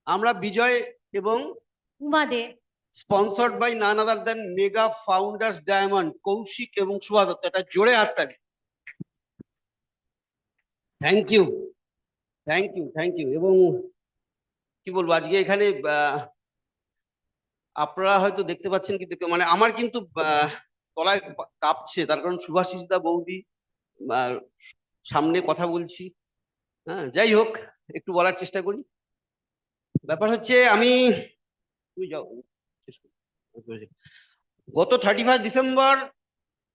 আমরা বিজয় এবং Uma De, sponsored by none other than mega founders diamond, Kaushik এবং শুভা দত্ত। এটা জোরে হাততালি। Thank you, thank you, thank you. এবং কি বলবো, আজকে এখানে আপনারা হয়তো দেখতে পাচ্ছেন কি দেখতে, মানে আমার কিন্তু তলায় কাঁপছে, তার কারণ শুভাশিস দা, বৌদি সামনে কথা বলছি। হ্যাঁ, যাই হোক, একটু বলার চেষ্টা করি। ব্যাপার হচ্ছে, আমি গত 31 ডিসেম্বর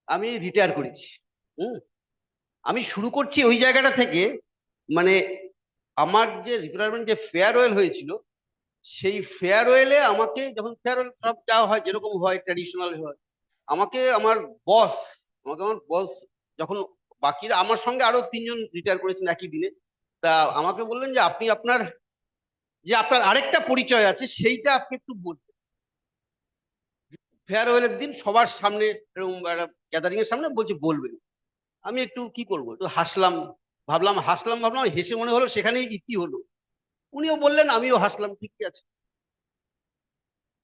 আমি রিটায়ার করেছি। আমি শুরু করছি ওই জায়গাটা থেকে, মানে আমার যে রিটায়ারমেন্ট যে ফেয়ারওয়েল হয়েছিল, সেই ফেয়ারওয়েলে আমাকে যখন ফেয়ারওয়েল সব যাওয়া হয় যেরকম হয়, ট্র্যাডিশনাল হয়, আমাকে আমার বস যখন বাকিরা আমার সঙ্গে আরো 3জন রিটায়ার করেছেন একই দিনে, তা আমাকে বললেন যে আপনি আপনার আরেকটা পরিচয় আছে সেইটা আপনি একটু বলবেন ফেয়ারওয়েলের দিন সবার সামনে, এরকম একটা গ্যাদারিং এর সামনে বলছে বলবেন। আমি একটু কি করবো, একটু হাসলাম, ভাবলাম হেসে মনে হলো সেখানেই ইতি হলো। উনিও বললেন, আমিও হাসলাম, ঠিক আছে।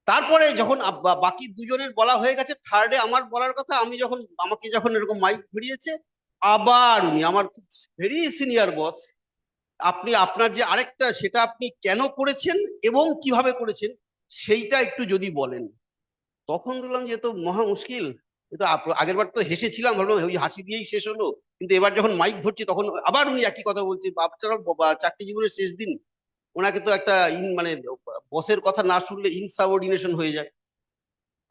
তারপরে যখন বাকি দুজনের বলা হয়ে গেছে, থার্ডে আমার বলার কথা, আমাকে যখন এরকম মাইক ঘুরিয়েছে, আবার উনি আমার খুব ভেরি সিনিয়র বস, আপনি আপনার যে আরেকটা সেটা আপনি কেন করেছেন এবং কিভাবে করেছেন সেইটা একটু যদি বলেন। তখন বললাম যে তো মহা মুশকিল, তো আগের বার তো হেসেছিলাম, ভাবলাম ওই হাসি দিয়েই শেষ হলো, কিন্তু এবার যখন মাইক ধরছি তখন আবার উনি একই কথা বলছে। চাকরি জীবনের শেষ দিন, ওনাকে তো একটা মানে বসের কথা না শুনলে ইনসাবঅর্ডিনেশন হয়ে যায়।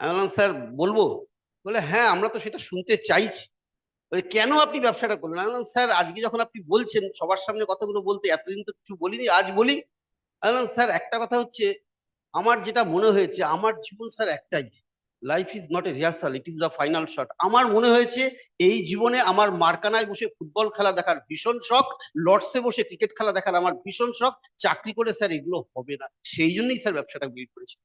আমি বললাম, স্যার বলবো? বলে, হ্যাঁ, আমরা তো সেটা শুনতে চাইছি। বলে, কেন আপনি ব্যবসাটা করলেন? আমি বললাম, স্যার আজকে যখন আপনি বলছেন সবার সামনে কথাগুলো বলতে, এতদিন তো কিছু বলিনি, আজ বলি। আমি বললাম, স্যার একটা কথা হচ্ছে, আমার যেটা মনে হয়েছে, আমার জীবন স্যার একটাই, life is not a rehearsal, it is the final shot. আমার মনে হয়েছে এই জীবনে আমার মার্কানায় বসে ফুটবল খেলা দেখার ভীষণ শখ, লর্ডসে বসে ক্রিকেট খেলা দেখার আমার ভীষণ শখ, চাকরি করে স্যার এগুলো হবে না, সেই জন্যই স্যার ব্যবসাটা বিল্ড করেছি।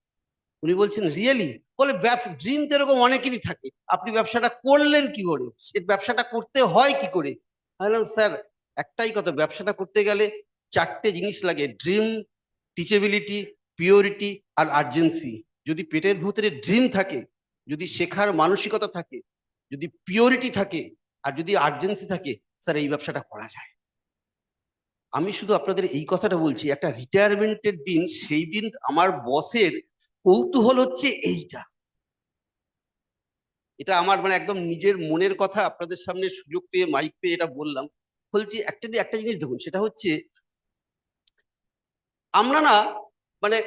উনি বলছেন, রিয়েলি? বলে, ড্রিম তো এরকম অনেকেরই থাকে, আপনি ব্যবসাটা করলেন কি করে, সে ব্যবসাটা করতে হয় কি করে? বললাম, স্যার একটাই কথা, ব্যবসাটা করতে গেলে 4টে জিনিস লাগে, ড্রিম, টিচেবিলিটি, পিওরিটি আর আর্জেন্সি। যদি পেটের ভিতরে ড্রিম থাকে, যদি শেখার মানসিকতা থাকে, যদি পিওরিটি থাকে, আর যদি আর্জেন্সি থাকে, স্যার এই ব্যবসাটা করা যায়। আমি শুধু আপনাদের এই কথাটা বলছি, একটা রিটায়ারমেন্টের দিন, সেই দিন আমার বসের কৌতূহল হচ্ছে এইটা। এটা আমার মানে একদম নিজের মনের কথা, আপনাদের সামনে সুযোগ পেয়ে মাইক পেয়ে এটা বললাম। বলছি একটা জিনিস দেখুন, সেটা হচ্ছে আমরা না, মানে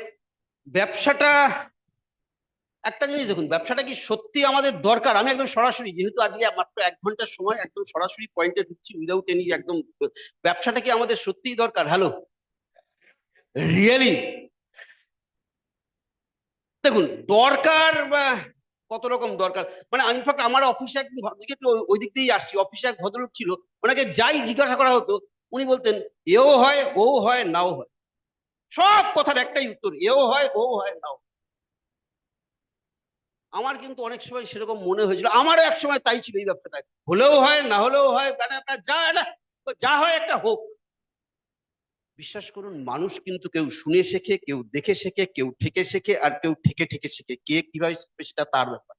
ব্যবসাটা, একটা জিনিস দেখুন, ব্যবসাটা কি সত্যি আমাদের দরকার? আমি একদম সরাসরি, যেহেতু আজকে মাত্র 1 ঘন্টার সময়, একদম সরাসরি পয়েন্টে ঢুকছি, উইদাউট এনি একদম, ব্যবসাটা কি আমাদের সত্যিই দরকার? Hello, really? দেখুন, দরকার কত রকম দরকার, মানে ইনফ্যাক্ট আমার অফিসে একদিন, ভাবছি একটু ওই দিক দিয়েই আসছি, অফিসে এক ভদ্রলোক ছিল, ওনাকে যাই জিজ্ঞাসা করা হতো উনি বলতেন, এও হয়, ও হয়, নাও হয়। সব কথার একটাই উত্তর, এও হয়, ও হয়, নাও। আমার কিন্তু অনেক সময় সেরকম মনে হয়েছিল, আমারও এক সময় তাই ছিল এই ব্যাপারটা, হলেও হয়, না হলেও হয়, যা হয় একটা হোক। বিশ্বাস করুন, মানুষ কিন্তু কেউ শুনে শেখে, কেউ দেখে শেখে, কেউ ঠেকে শেখে, আর কেউ ঠেকে ঠেকে শেখে। কে কিভাবে শিখবে সেটা তার ব্যাপার।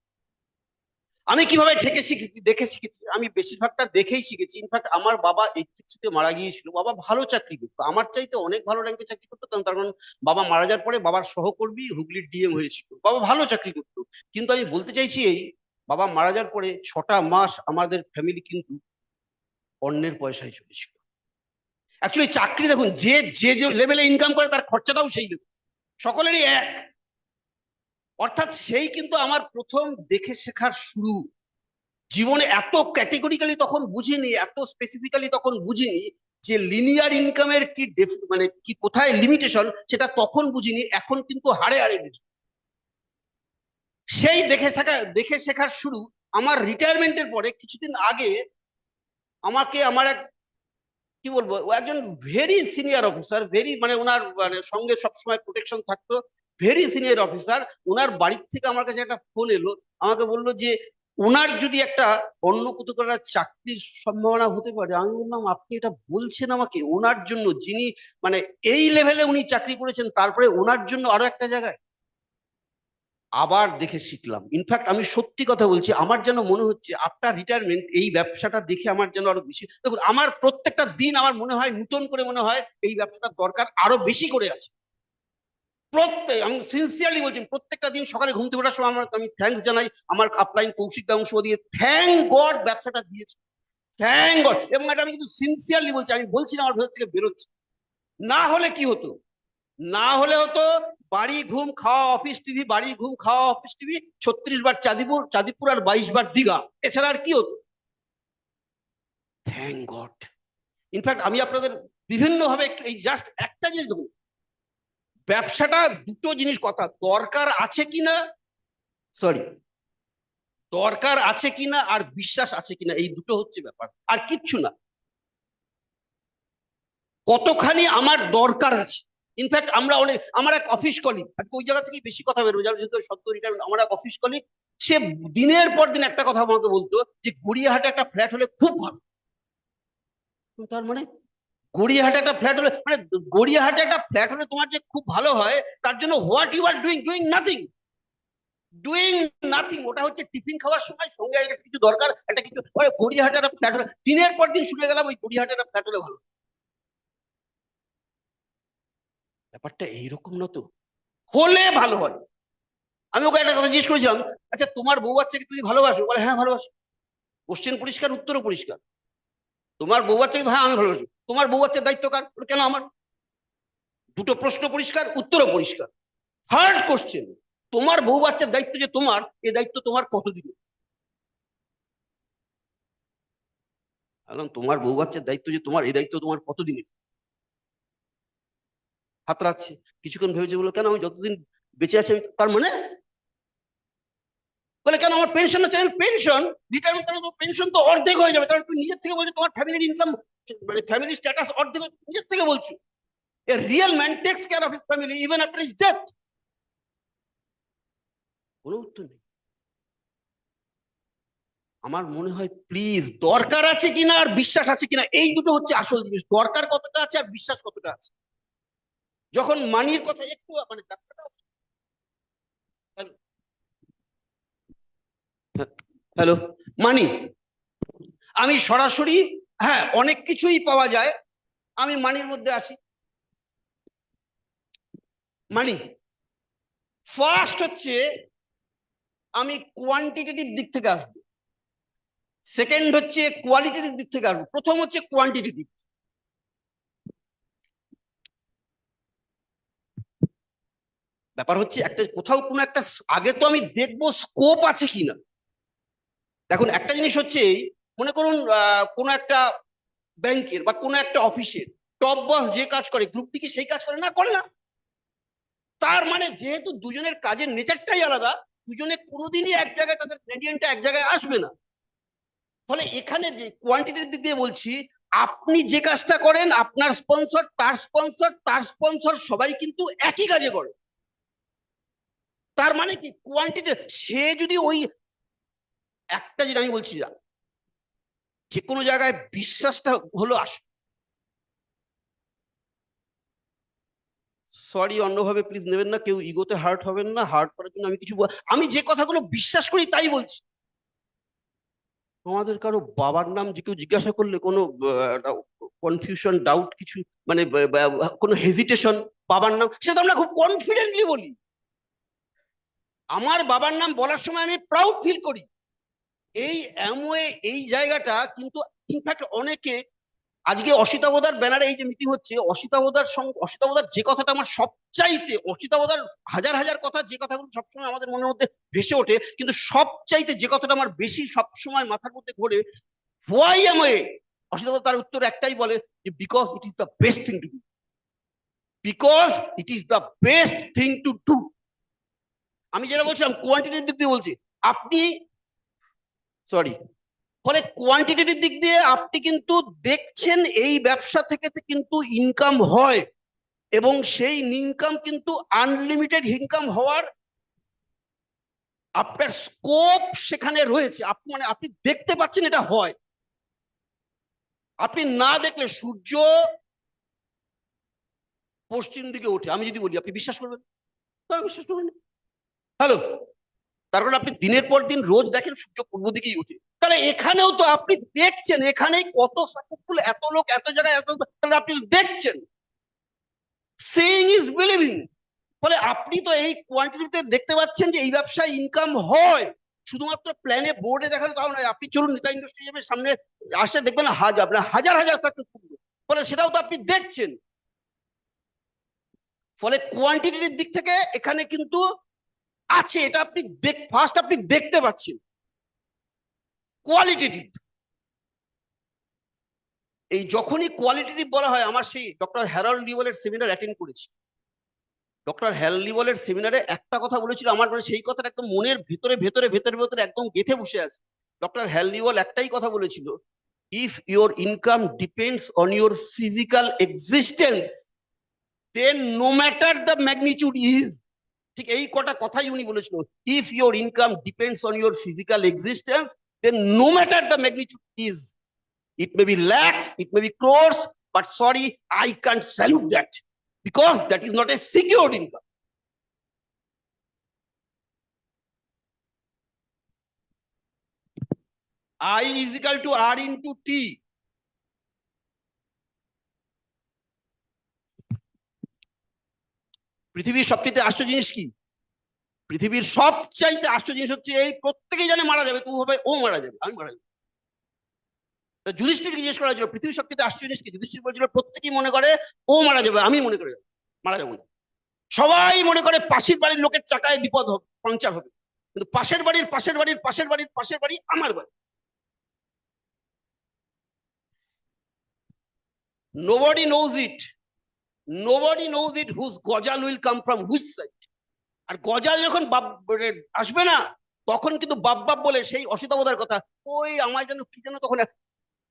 আমি কিভাবে ঠেকে শিখেছি, দেখে শিখেছি, আমি বেশিরভাগটা দেখেই শিখেছি। ইনফ্যাক্ট আমার বাবা 83-তে মারা গিয়েছিল, বাবা ভালো চাকরি করতো, আমার চাইতে অনেক ভালো র্যাঙ্কে চাকরি করতো, তার কারণ বাবা মারা যাওয়ার পরে বাবার সহকর্মী হুগলির ডিএম হয়েছিল, বাবা ভালো চাকরি করতো। কিন্তু আমি বলতে চাইছি এই, বাবা মারা যাওয়ার পরে 6টা মাস আমাদের ফ্যামিলি কিন্তু অন্যের পয়সায় চলেছিল। অ্যাকচুয়ালি চাকরি দেখুন, যে যে যে লেভেলে ইনকাম করে তার খরচাটাও সেই লেভেল, সকলেরই এক। অর্থাৎ সেই কিন্তু আমার প্রথম দেখে শেখার শুরু। জীবনে এত ক্যাটেগরিক্যালি তখন বুঝিনি, এত স্পেসিফিক্যালি তখন বুঝিনি যে লিনিয়ার ইনকামের কি মানে কি কোথায় লিমিটেশন, সেটা তখন বুঝিনি, এখন কিন্তু হাড়ে হাড়ে বুঝি। সেই দেখে শেখার শুরু আমার রিটায়ারমেন্টের পরে কিছুদিন আগে। আমাকে আমার এক, কি বলবো, একজন ভেরি সিনিয়র অফিসার, ভেরি মানে ওনার মানে সঙ্গে সবসময় প্রোটেকশন থাকতো, ভেরি সিনিয়র অফিসার, ওনার বাড়ির থেকে আমার কাছে একটা ফোন এলো, আমাকে বললো যে ওনার যদি একটা অন্য কোথাও করার চাকরির সম্ভাবনা হতে পারে, আমি বললাম আপনি এটা বলছেন আমাকে ওনার জন্য, যিনি মানে এই লেভেলে উনি চাকরি করেছেন, তারপরে ওনার জন্য আরো একটা জায়গায়। আবার দেখে শিখলাম। ইনফ্যাক্ট আমি সত্যি কথা বলছি, আমার যেন মনে হচ্ছে আফটার রিটায়ারমেন্ট এই ব্যবসাটা দেখে আমার যেন আরো বেশি, দেখুন আমার প্রত্যেকটা দিন আমার মনে হয় নতুন করে মনে হয় এই ব্যবসাটার দরকার আরো বেশি করে আছে। প্রত্যেক, আমি সিনসিয়ারলি বলছি, প্রত্যেকটা দিন সকালে ঘুম থেকে ওঠার সময় আমি থ্যাঙ্কস জানাই আমার আপলাইন কৌশিক দা অংশ দিয়ে, থ্যাংক গড ব্যবসাটা দিয়েছে, থ্যাংক গড। এবং এটা আমি কিন্তু সিনসিয়ারলি বলছি, আমি বলছি না আমার ভেতর থেকে বেরোচ্ছে। না হলে কি হতো, না হলে হতো বাড়ি ঘুম খাওয়া অফিস টিভি, বাড়ি ঘুম খাওয়া অফিস টিভি, 36 বার চাঁদিপুর চাঁদিপুর আর 22 বার দীঘা, এছাড়া আর কি হতো। Thank god. ইনফ্যাক্ট আমি আপনাদের বিভিন্ন ভাবে একটু এই জাস্ট একটা জিনিস দেখুন, ব্যবসাটা দুটো জিনিস কথা, দরকার আছে কিনা, সরি, দরকার আছে কিনা আর বিশ্বাস আছে কিনা, এই দুটো হচ্ছে ব্যাপার, আর কিচ্ছু না। কতখানি আমার দরকার আছে। ইনফ্যাক্ট আমরা অনেক, আমার এক অফিস কলিগ, আজকে ওই জায়গা থেকেই বেশি কথা বেরোবে, যেহেতু সদ্য রিটায়ারমেন্ট, আমার এক অফিস কলিগ, সে দিনের পর দিন একটা কথা আমাকে বলতো যে গড়িয়াহাটে একটা ফ্ল্যাট হলে খুব ভালো। তার মানে গড়িয়াহাটে একটা ফ্ল্যাট হলে, মানে গড়িয়াহাটে একটা ফ্ল্যাট হলে তোমার যে খুব ভালো হয়, তার জন্য what you are doing, doing nothing, doing nothing. ওটা হচ্ছে টিফিন খাওয়ার সময় সঙ্গে একটা কিছু দরকার, একটা কিছু গড়িয়াহাটে একটা ফ্ল্যাট হলে, দিনের পর দিন শুনে গেলাম ওই গড়িয়াহাটে একটা ফ্ল্যাট হলে ভালো। ব্যাপারটা এইরকম না তো, হলে ভালো হয়। আমি ওকে একটা কথা জিজ্ঞেস করেছিলাম, আচ্ছা তোমার বউ বাচ্চাকে তুমি ভালোবাসো? বলে হ্যাঁ ভালোবাসি। কোশ্চেন পরিষ্কার, উত্তরও পরিষ্কার। তোমার বউ বাচ্চাকে, হ্যাঁ আমি ভালোবাসি। তোমার বউ বাচ্চার দায়িত্ব কার? কেন আমার? দুটো প্রশ্ন পরিষ্কার, উত্তরও পরিষ্কার। থার্ড কোশ্চেন, তোমার বউ বাচ্চার দায়িত্ব যে তোমার, এই দায়িত্ব তোমার কতদিন? তোমার বউ বাচ্চার দায়িত্ব যে তোমার, এই দায়িত্ব তোমার কতদিনের? হাতড়াচ্ছে, কিছুক্ষণ ভেবেছে, বলে কেন আমি যতদিন বেঁচে আছি তার মানে? বলে কেন আমার পেনশন আছে? পেনশন, রিটায়ারমেন্ট পেনশন তো অর্ধেক হয়ে যাবে, তাহলে তুমি নিজের থেকে বলছো তোমার ফ্যামিলির ইনকাম, মানে ফ্যামিলি স্ট্যাটাস অর্ধেক, নিজের থেকে বলছো। এ real man text care of his family even after his death. কোনো উত্তর নেই। আমার মনে হয় প্লিজ, দরকার আছে কিনা আর বিশ্বাস আছে কিনা, এই দুটো হচ্ছে আসল জিনিস। দরকার কতটা আছে আর বিশ্বাস কতটা আছে। যখন মানির কথা একটু মানে, হ্যালো, মানি, আমি সরাসরি, হ্যাঁ অনেক কিছুই পাওয়া যায়, আমি মানির মধ্যে আসি। মানি ফার্স্ট হচ্ছে আমি কোয়ান্টিটেটিভ দিক থেকে আসবো, সেকেন্ড হচ্ছে কোয়ালিটেটিভ দিক থেকে আসবো। প্রথম হচ্ছে কোয়ান্টিটেটিভ। ব্যাপার হচ্ছে একটা কোথাও কোনো একটা, আগে তো আমি দেখবো স্কোপ আছে কিনা। দেখুন একটা জিনিস হচ্ছে, মনে করুন কোনো একটা ব্যাংকের বা কোনো একটা অফিসের টপ বস যে কাজ করে, গ্রুপ ডি কি সেই কাজ করে না? করে না। তার মানে যেহেতু দুজনের কাজের নেচারটাই আলাদা, দুজনে কোনোদিনই এক জায়গায় তাদের গ্রেডিয়েন্টটা এক জায়গায় আসবে না। ফলে এখানে যে কোয়ান্টিটির দিক দিয়ে বলছি, আপনি যে কাজটা করেন, আপনার স্পন্সর, তার স্পন্সর, তার স্পন্সর, সবাই কিন্তু একই কাজে করে। তার মানে কি কোয়ান্টিটি, সে যদি ওই একটা জিনিস আমি বলছি, যে কোনো জায়গায় বিশ্বাসটা হলো আসল। সরি, অন্যভাবে প্লিজ নেবেন না, কেউ ইগোতে হার্ট হবেন না, হার্ট করার জন্য আমি কিছু, আমি যে কথাগুলো বিশ্বাস করি তাই বলছি। আমাদের কারো বাবার নাম যে কেউ জিজ্ঞাসা করলে কোনো কনফিউশন, ডাউট কিছু, মানে কোনো হেজিটেশন, বাবার নাম সেটা আমরা খুব কনফিডেন্টলি বলি। আমার বাবার নাম বলার সময় আমি প্রাউড ফিল করি। এই অ্যামওয়ে, এই জায়গাটা কিন্তু ইনফ্যাক্ট অনেকে, আজকে অসিতাবদার ব্যানারে এই যে মিটিং হচ্ছে, অসিতাবদার সঙ্গে, অসিতাবদার যে কথাটা আমার সবচাইতে, অসিতাবদার হাজার হাজার কথা, যে কথাগুলো সবসময় আমাদের মনের মধ্যে ভেসে ওঠে, কিন্তু সবচাইতে যে কথাটা আমার বেশি সবসময় মাথার মধ্যে ঘোরে, হোয়াই এম এ, অসিতাবদার তার উত্তর একটাই বলে, যে because it is the best thing to do, because it is the best thing to do. আমি যেটা বলছিলাম কোয়ান্টিটির দিক দিয়ে বলছি, আপনি, সরি, ফলে কোয়ান্টিটির দিক দিয়ে আপনি কিন্তু দেখছেন এই ব্যবসা থেকে কিন্তু ইনকাম হয়, এবং সেই ইনকাম কিন্তু আনলিমিটেড ইনকাম হওয়ার আপনার স্কোপ সেখানে রয়েছে, আপনি মানে আপনি দেখতে পাচ্ছেন এটা হয়। আপনি না দেখলে সূর্য পশ্চিম দিকে ওঠে, আমি যদি বলি আপনি বিশ্বাস করবেন? বিশ্বাস করবেন? হ্যালো, তার কারণ আপনি দিনের পর দিন রোজ দেখেন সূর্য পূর্ব দিকেই ওঠে। তাহলে এখানেও তো আপনি দেখছেন, এখানেই কত সাকসেসফুল, এত লোক এত জায়গায় এত, তাহলে আপনি দেখছেন। Seeing is believing. ফলে আপনি তো এই কোয়ান্টিটিতে দেখতে পাচ্ছেন যে এই ব্যবসায় ইনকাম হয়। শুধুমাত্র প্ল্যানে বোর্ডে দেখানো তাও নয়, আপনি চলুন নেতা ইন্ডাস্ট্রি যাবে, সামনে আসে দেখবেন আপনার হাজার হাজার সাকসেসফুল, ফলে সেটাও তো আপনি দেখছেন। ফলে কোয়ান্টিটির দিক থেকে এখানে কিন্তু আছে, এটা আপনি ফার্স্ট আপনি দেখতে পাচ্ছেন। কোয়ালিটেটিভ, এই যখনই কোয়ালিটেটিভ বলা হয়, আমার সেই ডক্টর হ্যারল্ড লিওয়েলের সেমিনার অ্যাটেন্ড করেছি। ডক্টর হ্যারল্ড লিওয়েলের সেমিনারে একটা কথা বলেছিল, আমার মানে সেই কথাটা একদম মনের ভেতরে ভেতরে ভেতরে ভেতরে একদম গেঁথে বসে আছে। ডক্টর হ্যারল্ড লিওয়েল একটাই কথা বলেছিল, if your income depends on your physical existence, then no matter the magnitude is. ঠিক এই কটা কথাই উনি বলেছিল, if your income depends on your physical existence, then no matter the magnitude is. It may be lakhs, it may be crores, but sorry, I can't salute that because that is not a secured income. I is equal to R into T. পৃথিবীর সবচেয়ে আশ্চর্য জিনিস কি? পৃথিবীর সবচাইতে আশ্চর্য জিনিস হচ্ছে এই প্রত্যেকেই জানে মারা যাবে, তবু হবে ও মারা যাবে, আমি মারা যাবো। যুধিষ্ঠিরকে জিজ্ঞেস করা হয়েছিল পৃথিবীর সবচেয়ে আশ্চর্য জিনিস কি, যুধিষ্ঠির বলছিল প্রত্যেকেই মনে করে ও মারা যাবে, আমি মনে করে মারা যাবো না। সবাই মনে করে পাশের বাড়ির লোকের চাকায় বিপদ হবে, পাংচার হবে, কিন্তু পাশের বাড়ির পাশের বাড়ির পাশের বাড়ির পাশের বাড়ি আমার বাড়ি। Nobody knows it. Nobody knows it whose গজাল will come from which side. আর গজাল যখন আসবে না, তখন কিন্তু বাপ বাপ বলে সেই অসিতাবতার কথা, ওই আমায় যেন কি যেন তখন,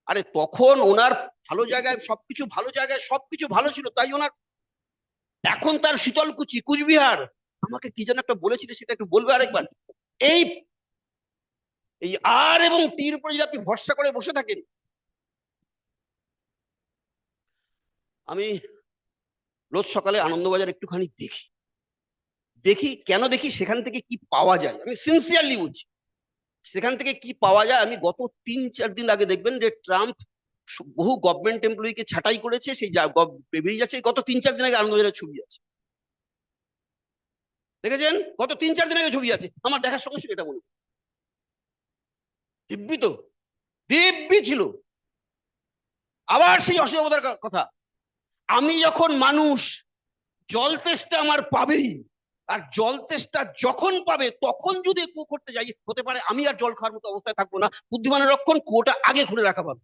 আরে তখন ওনার ভালো জায়গায় সবকিছু ভালো জায়গায় সবকিছু ভালো ছিল, তাই ওনার এখন তার শীতলকুচি কুচবিহার, আমাকে কি যেন একটা বলেছিল সেটা একটু বলবে আরেকবার। এই এই আর এবং টির উপরে যদি আপনি ভরসা করে বসে থাকেন, আমি রোজ সকালে আনন্দবাজার একটুখানি দেখি, দেখি কেন দেখি, সেখান থেকে কি পাওয়া যায়, আমি সিনসিয়ারলি বলছি, সেখান থেকে কি পাওয়া যায়। আমি গত 3-4 দিন আগে দেখবেন যে ট্রাম্প বহু গভর্নমেন্ট এমপ্লয়িকে ছাঁটাই করেছে, সেই বেরিয়ে যাচ্ছে, গত 3-4 দিন আগে আনন্দবাজারের ছবি আছে, দেখেছেন? গত 3-4 দিন আগে ছবি আছে, আমার দেখার সঙ্গে সঙ্গে এটা মনে দিব্যি, তো দিব্যি ছিল। আবার সেই অসুবিধার কথা, আমি যখন মানুষ জল তেষ্টা আমার পাবেই, আর জল তেষ্টা যখন পাবে তখন যদি কুয়ো করতে যাই, হতে পারে আমি আর জল খাওয়ার মতো অবস্থায় থাকবো না, বুদ্ধিমানের রক্ষণ কুয়োটা আগে খুলে রাখা ভালো।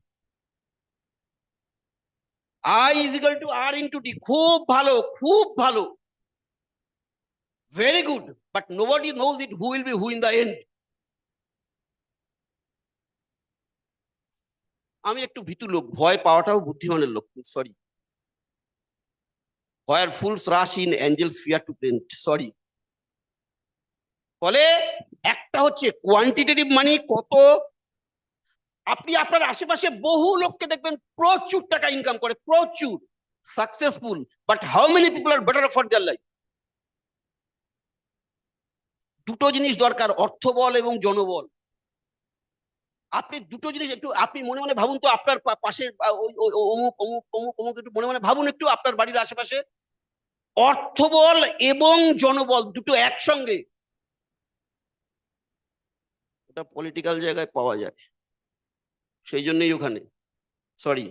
I is equal to R into T, খুব ভালো, খুব ভালো, very good, but nobody knows it who will be who in the end. আমি একটু ভীতু লোক, ভয় পাওয়াটাও বুদ্ধিমানের লক্ষণ, sorry. Where fools rush in, angels fear to paint, sorry. ফলে একটা হচ্ছে কোয়ান্টিটেটিভ মানে কত, আপনি আপনার আশেপাশে বহু লোককে দেখবেন প্রচুর টাকা ইনকাম করে, প্রচুর successful, but how many people are better for their life? দুটো জিনিস দরকার, অর্থবল এবং জনবল। আপনি দুটো জিনিস একটু আপনি মনে মনে ভাবুন তো, আপনার পাশে অমুক অমুক অমুক অমুক, একটু মনে মনে ভাবুন একটু আপনার বাড়ির আশেপাশে, অর্থবল এবং জনবল দুটো একসঙ্গে, এটা পলিটিক্যাল জায়গায় পাওয়া যায়, সেই জন্যই ওখানে, সরি।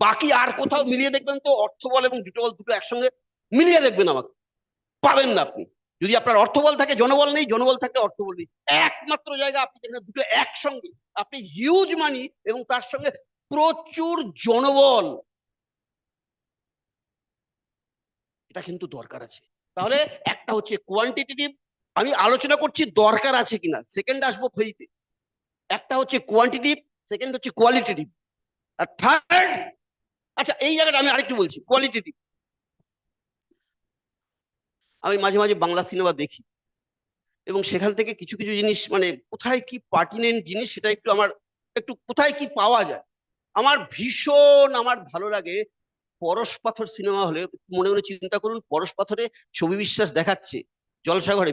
বাকি আর কোথাও মিলিয়ে দেখবেন তো, অর্থবল এবং জুটবল দুটো একসঙ্গে মিলিয়ে দেখবেন, আমাকে পাবেন না আপনি। যদি আপনার অর্থবল থাকে জনবল নেই, জনবল থাকে অর্থবল নেই, একমাত্র জায়গা আপনি যেখানে দুটো একসঙ্গে, আপনি হিউজ মানি এবং তার সঙ্গে প্রচুর জনবল, এটা কিন্তু দরকার আছে। তাহলে একটা হচ্ছে কোয়ান্টিটেটিভ, আমি আলোচনা করছি দরকার আছে কিনা, সেকেন্ড আসবো ফেইতে। একটা হচ্ছে কোয়ান্টিটিভ, সেকেন্ড হচ্ছে কোয়ালিটেটিভ, আর থার্ড, আচ্ছা এই জায়গাটা আমি আরেকটু বলছি, কোয়ালিটেটিভ। আমি মাঝে মাঝে বাংলা সিনেমা দেখি, এবং সেখান থেকে কিছু কিছু জিনিস মানে কোথায় কি পার্টিনেন্ট জিনিস সেটা একটু আমার একটু কোথায় কি পাওয়া যায় আমার ভালো লাগে। পরশ পাথর সিনেমা হলে মনে মনে চিন্তা করুন, পরশ পাথরে ছবি বিশ্বাস দেখাচ্ছে জলসাঘরে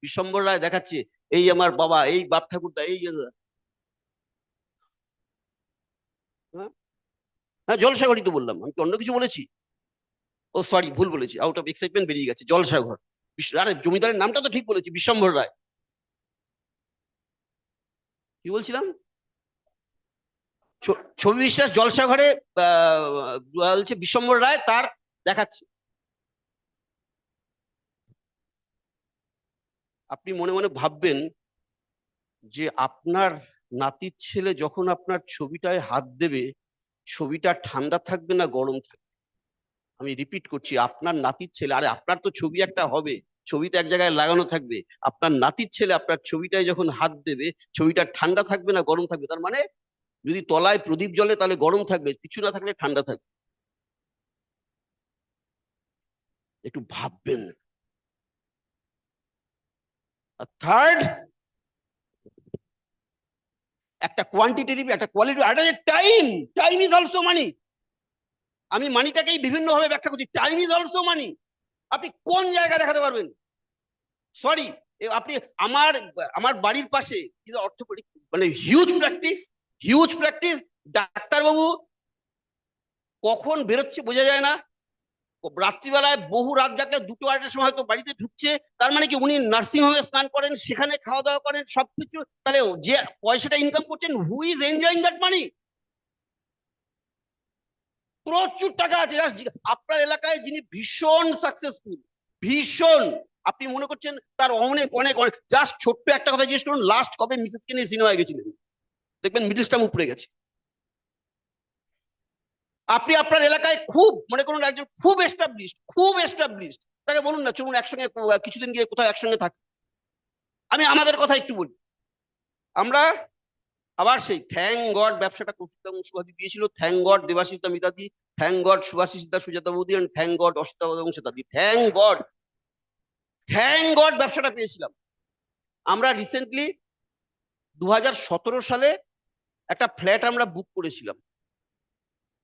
বিশ্বম্ভর রায় দেখাচ্ছে এই আমার বাবা, এই বাপ ঠাকুরদা, এই হ্যাঁ হ্যাঁ জলসাঘরই তো বললাম, আমি কি অন্য কিছু বলেছি? ও সরি, ভুল বলেছি, আউট অফ এক্সাইটমেন্ট বেরিয়ে গেছে জলসাঘর। আরে জমিদারের নামটা তো ঠিক বলেছি, বিশ্বম্ভর রায়। কি বলছিলাম? ছবি বিশ্বাস জলসাঘরে বলছে বিশ্বম্ভর রায় তার দেখাচ্ছে। আপনি মনে মনে ভাববেন যে আপনার নাতির ছেলে যখন আপনার ছবিটায় হাত দেবে, ছবিটা ঠান্ডা থাকবে না গরম থাকবে? আমি রিপিট করছি, আপনার নাতির ছেলে, আরে আপনার তো ছবি একটা হবে, ছবি তো এক জায়গায় লাগানো থাকবে, আপনার নাতির ছেলে আপনার ছবিটায় যখন হাত দেবে, ছবিটা ঠান্ডা থাকবে না গরম থাকবে? তার মানে যদি তলায় প্রদীপ জ্বলে তাহলে গরম থাকবে, কিছু না থাকলে ঠান্ডা থাকবে। একটু ভাববেন। আর থার্ড, একটা কোয়ান্টিটেটিভ একটা কোয়ালিটি, একটা টাইম। টাইম ইজ অলসো মানি। আমি মানিটাকেই বিভিন্ন ভাবে ব্যাখ্যা করছি। টাইম ইজ অলসো মানি। আপনি কোন জায়গায় দেখাতে পারবেন? সরি, আপনি আমার আমার বাড়ির পাশে অর্থোপেডিক মানে হিউজ প্র্যাকটিস। ডাক্তারবাবু কখন বেরোচ্ছে বোঝা যায় না, রাত্রিবেলায় বহু রাত জাগলে 2টো-2:30টার সময় হয়তো বাড়িতে ঢুকছে। তার মানে কি উনি নার্সিং হোমে স্নান করেন, সেখানে খাওয়া দাওয়া করেন, সবকিছু। তাহলে যে পয়সাটা ইনকাম করছেন, who is enjoying that money? প্রচুর টাকা আছে। আপনার এলাকায় যিনি ভীষণ সাকসেসফুল, ভীষণ, আপনি মনে করছেন তার অনেক অনেক অনেক, জাস্ট ছোট্ট একটা কথা জিজ্ঞেস করুন, লাস্ট কবে মিসেসকে নিয়ে সিনেমায় গেছিলেন? দেখবেন মিডল স্টাম উপরে গেছে। আপনি আপনার এলাকায় খুব মনে করুন একজন খুব এস্টাবলিশড, তাকে বলুন না চলুন একসঙ্গে কিছুদিন গিয়ে কোথাও একসঙ্গে থাকি। আমি আমাদের কথা একটু বলি। আমরা আবার সেই থ্যাংক গড ব্যবসাটা কৌশিকদা মুন্সুবাদী দিয়েছিল, থ্যাংক গড দেবাশিস দা মিতাদি, থ্যাংক গড সুভাষিস দা সুজাতা বৌদি, এন্ড থ্যাংক গড অসিতা এবং সেতাদি, থ্যাংক গড ব্যবসাটা পেয়েছিলাম। আমরা রিসেন্টলি 2017 সালে একটা ফ্ল্যাট আমরা বুক করেছিলাম,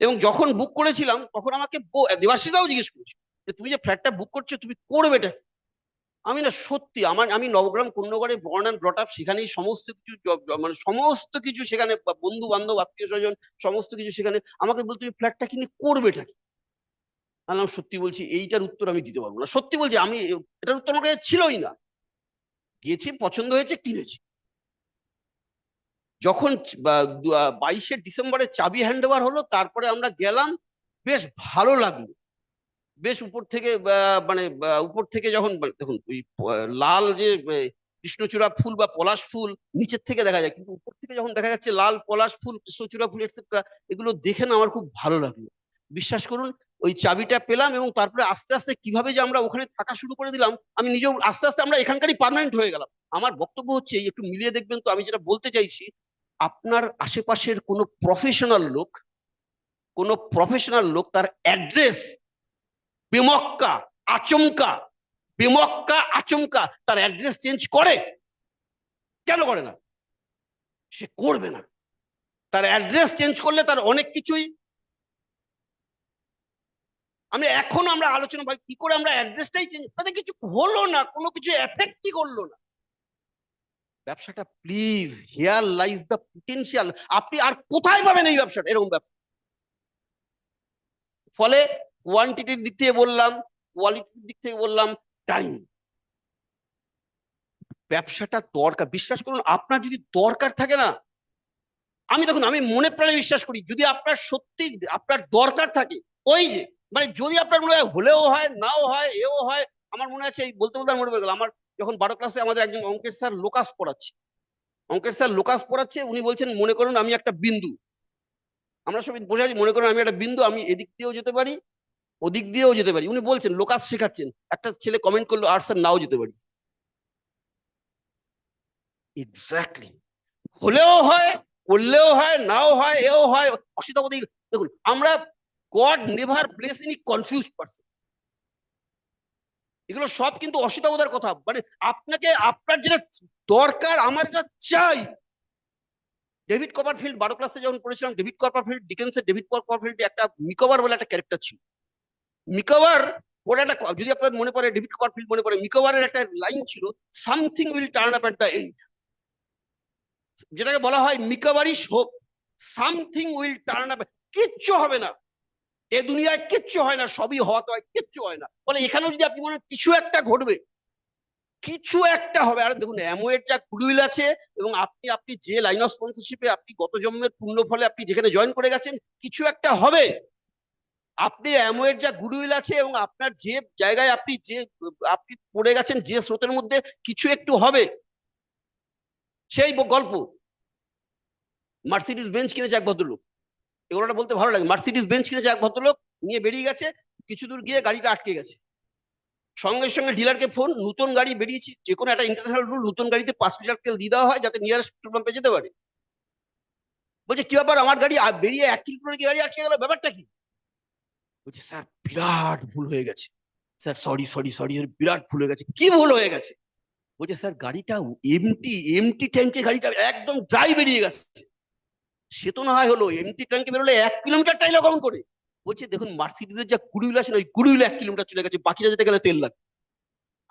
এবং যখন বুক করেছিলাম তখন আমাকে দেবাশিসদাও জিজ্ঞেস করেছিল যে তুমি যে ফ্ল্যাটটা বুক করছো তুমি করবেটা। আমি না সত্যি আমি নবগ্রাম কন্যগড়ে বর্ন অ্যান্ড ব্রট আপ, সেখানেই সমস্ত কিছু মানে সমস্ত কিছু সেখানে, বন্ধু বান্ধব আত্মীয় স্বজন সমস্ত কিছু সেখানে। আমাকে বলতো এই ফ্ল্যাটটা কিনে করবেটা কি? আমি সত্যি বলছি এইটার উত্তর আমি দিতে পারবো না, সত্যি বলছি আমি এটার উত্তর আমার কাছে ছিলই না। গিয়েছি, পছন্দ হয়েছে, কিনেছি। যখন 22শে ডিসেম্বরে চাবি হ্যান্ড ওভার হলো, তারপরে আমরা গেলাম, বেশ ভালো লাগলো। বেশ উপর থেকে মানে উপর থেকে যখন দেখুন ওই লাল যে কৃষ্ণচূড়া ফুল বা পলাশ ফুল নিচের থেকে দেখা যায়, কিন্তু উপর থেকে যখন দেখা যাচ্ছে লাল পলাশ ফুল, কৃষ্ণচূড়া ফুল এটসেট্রা, এগুলো দেখে না আমার খুব ভালো লাগলো। বিশ্বাস করুন, ওই চাবিটা পেলাম এবং তারপরে আস্তে আস্তে কিভাবে যে আমরা ওখানে থাকা শুরু করে দিলাম, আমি নিজেও আস্তে আস্তে আমরা এখানকারই পার্মানেন্ট হয়ে গেলাম। আমার বক্তব্য হচ্ছে এই, একটু মিলিয়ে দেখবেন তো আমি যেটা বলতে চাইছি। আপনার আশেপাশের কোনো প্রফেশনাল লোক তার অ্যাড্রেস বেমক্কা আচমকা তার অ্যাড্রেস চেঞ্জ করে? কেন করে না? সে করবে না। তার অ্যাড্রেস চেঞ্জ করলে তার অনেক কিছুই, আমরা আলোচনা করি কি করে আমরা অ্যাড্রেসটাই চেঞ্জ, তাতে কিছু হলো না, কোনো কিছু এফেক্টই করলো না ব্যবসাটা। Please, here lies the potential. আপনি আর কোথায় পাবেন এই ব্যবসাটা, এরকম ব্যবসা? ফলে কোয়ান্টিটির দিক থেকে বললাম, কোয়ালিটির দিক থেকে বললাম, টাইম। ব্যবসাটা দরকার, বিশ্বাস করুন, আপনার যদি দরকার থাকে না, দেখুন আমি মনে প্রাণে বিশ্বাস করি, যদি আপনার সত্যি আপনার দরকার থাকে, ওই যে মানে যদি আপনার মনে হয় হলেও হয় নাও হয় এও হয়। আমার মনে আছে, এই বলতে বলতে মনে পড়ে গেল, আমার যখন 12 ক্লাসে আমাদের একজন অঙ্কের স্যার লোকাস পড়াচ্ছে, উনি বলছেন মনে করুন আমি একটা বিন্দু, আমরা সবাই বসে আছি, মনে করুন আমি একটা বিন্দু, আমি এদিক দিয়েও যেতে পারি ওদিক দিয়েও যেতে পারি। উনি বলছেন, লোকাস শেখাচ্ছেন, একটা ছেলে কমেন্ট করলো, আর স্যার নাও যেতে পারি। এক্স্যাক্টলি, হলেও হয় করলেও হয় নাও হয় এও হয়, অসুবিধা কোথায়? দেখুন আমরা, god never place in confuse person. এগুলো সব কিন্তু অসিতাবতার কথা। মানে আপনাকে আপনার যেটা দরকার, আমার এটা চাই। ডেভিড কপারফিল্ড 12 ক্লাসে যখন পড়েছিলাম, ডেভিড কপারফিল্ড, ডিকেন্সের ডেভিড কপারফিল্ড একটা মিকোবার বলে একটা ক্যারেক্টার ছিল। মিকোবার ওর একটা, যদি আপনার মনে পড়ে, ডেভিড কপারফিল্ড মনে পড়ে, মিকোবারের একটা লাইন ছিল, something will turn up at the end, যেটাকে বলা হয় Micawberish hope. Something will turn up, কিচ্ছু হবে না এ দুনিয়ায়, কিচ্ছু হয় না, সবই হওয়াতে হয়, কিচ্ছু হয় না। বলে এখানেও যদি আপনি মনে কিছু একটা ঘটবে, কিছু একটা হবে। আর দেখুন অ্যামওয়ের যা গুডউইল আছে, এবং আপনি আপনি যে লাইন অফ স্পন্সরশিপে আপনি গত জন্মের পুণ্য ফলে আপনি যেখানে জয়েন করে গেছেন, কিছু একটা হবে। আপনি অ্যামওয়ের যা গুডউইল আছে, এবং আপনার যে জায়গায় আপনি পড়ে গেছেন, যে স্রোতের মধ্যে, কিছু একটু হবে। সেই গল্প। মার্সিডিজ বেঞ্চ কিনেছে এক ভদ্রলোক, এগুলোটা বলতে ভালো লাগে। মার্সিডিজ বেঞ্চ কিনেছে এক ভদ্রলোক, নিয়ে বেরিয়ে গেছে, কিছু দূর গিয়ে গাড়িটা আটকে গেছে। সঙ্গে সঙ্গে ডিলারকে ফোন, নতুন গাড়ি বেরিয়েছে, যে কোনো একটা ইন্টারন্যাশনাল রুল, নতুন গাড়িতে 5 লিটার তেল দিয়ে দেওয়া হয় যাতে নিয়ারেস্ট পেট্রোল পাম্পে যেতে পারে। বলছে কি ব্যাপার, আমার গাড়ি বেরিয়ে 1 কিলোমিটার গাড়ি আটকে গেল, ব্যাপারটা কি? বলছে স্যার বিরাট ভুল হয়ে গেছে স্যার, সরি সরি সরি, বিরাট ভুল হয়ে গেছে। কি ভুল হয়ে গেছে? বলছে স্যার গাড়িটা এমটি, এমটি ট্যাঙ্কে গাড়িটা একদম ড্রাই বেরিয়ে গেছে। সে তো না হয় হলো, এমটি ট্যাঙ্কে বেরোলে 1 কিলোমিটার টাইল অ্যাকাউন্ট করে। বলছে দেখুন মার্সিডিজের যা গুডউইল আছে, ওই গুডউইল 1 কিলোমিটার চলে গেছে, বাকিটা যেতে গেলে তেল লাগে।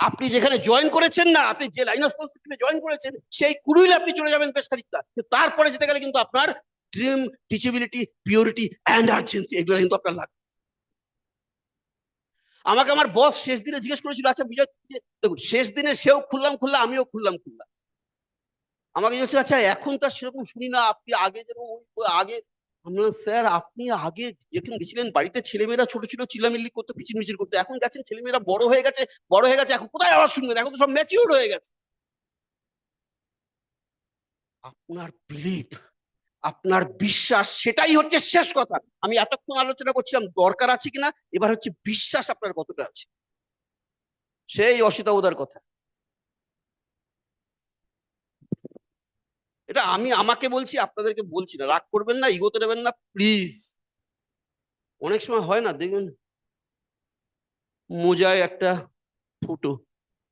আপনি যেখানে জয়েন করেছেন না, আপনি যে লাইন অফ স্পন্সরশিপে জয়েন করেছেন, সেই গুডউইল আপনি চলে যাবেন বেশ খানিকটা, তারপরে যেতে গেলে কিন্তু আপনার ড্রিম, টিচেবিলিটি, পিওরিটি অ্যান্ড আর্জেন্সি, এগুলো কিন্তু আপনার লাগবে। আমাকে আমার বস শেষ দিনে জিজ্ঞেস করেছিল, আচ্ছা বিজয়, দেখুন শেষ দিনে সেও খুললাম, আমিও খুললাম। আমাকে জিজ্ঞেস, আচ্ছা এখন তো সেরকম শুনি না, আপনি আগে যেরকম আগে। আমি বললাম স্যার আপনি আগে যেখানে গেছিলেন, বাড়িতে ছেলেমেয়েরা ছোট ছিল, চিল্লামিল্লি করতো, কিচিরমিচির করতো, এখন গেছেন ছেলেমেয়েরা বড় হয়ে গেছে, এখন কোথায় আওয়াজ শুনবেন, এখন তো সব ম্যাচিউর হয়ে গেছে। আপনার বিলিভ, আপনার বিশ্বাস, সেটাই হচ্ছে শেষ কথা। আমি এতক্ষণ আলোচনা করছিলাম দরকার আছে কিনা, এবার হচ্ছে বিশ্বাস আপনার কতটা আছে, সেই অসিতাবতার কথা। এটা আমি আমাকে বলছি, আপনাদেরকে বলছি না, রাগ করবেন না, ইগোতে নেবেন না প্লিজ। অনেক সময় হয় না, দেখবেন মোজায় একটা ফুটো,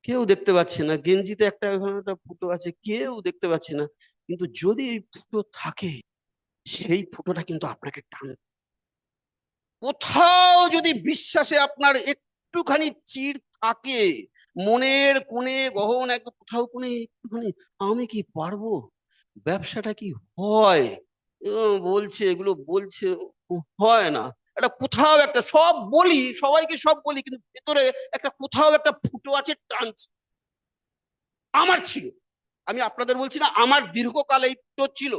কেউ দেখতে পাচ্ছে না, গেঞ্জিতে একটা ফুটো আছে, কেউ দেখতে পাচ্ছে না, কিন্তু যদি এই ফুটো থাকে, সেই ফুটোটা কিন্তু আপনাকে টান। কোথাও যদি বিশ্বাসে আপনার একটুখানি চিড় থাকে, মনের কোণে গহন একদম কোথাও কোণে একটুখানি, আমি কি পারবো, ব্যবসাটা কি হয়, বলছে এগুলো বলছে, হয় না, একটা কোথাও একটা, সব বলি, সবাইকে সব বলি, কিন্তু ভেতরে একটা কোথাও একটা ফুটো আছে, টানছে। আমার ছিল, আমি আপনাদের বলছি না, আমার দীর্ঘকাল এই ফুটো ছিল।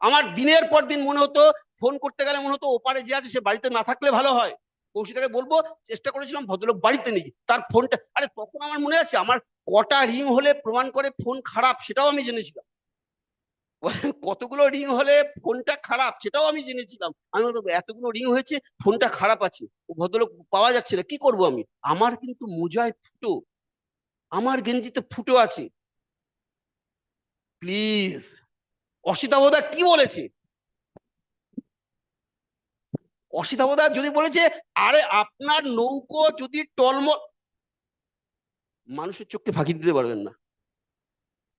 আমার দিনের পর দিন মনে হতো, ফোন করতে গেলে মনে হতো ওপারে যে আছে সে বাড়িতে না থাকলে ভালো হয়। কৌশিককে বলবো, চেষ্টা করেছিলাম, ভদ্রলোক বাড়িতে নেই, তার ফোনটা, আরে তখন আমার মনে আছে আমার কটা রিং হলে প্রমাণ করে ফোন খারাপ, সেটাও আমি জেনেছিলাম। কতগুলো রিং হলে ফোনটা খারাপ, সেটাও আমি জেনেছিলাম। আমি বলতো এতগুলো রিং হয়েছে, ফোনটা খারাপ আছে, ও ভদ্রলোক পাওয়া যাচ্ছে না, কি করব আমি? আমার কিন্তু মোজায় ফুটো, আমার গেঞ্জিতে ফুটো আছে। প্লিজ, অসিতাবদা কি বলেছে? অসিতাবদা যদি বলেছে, আরে আপনার নৌকো যদি টলমল, মানুষের চোখে ফাঁকি দিতে পারবেন না,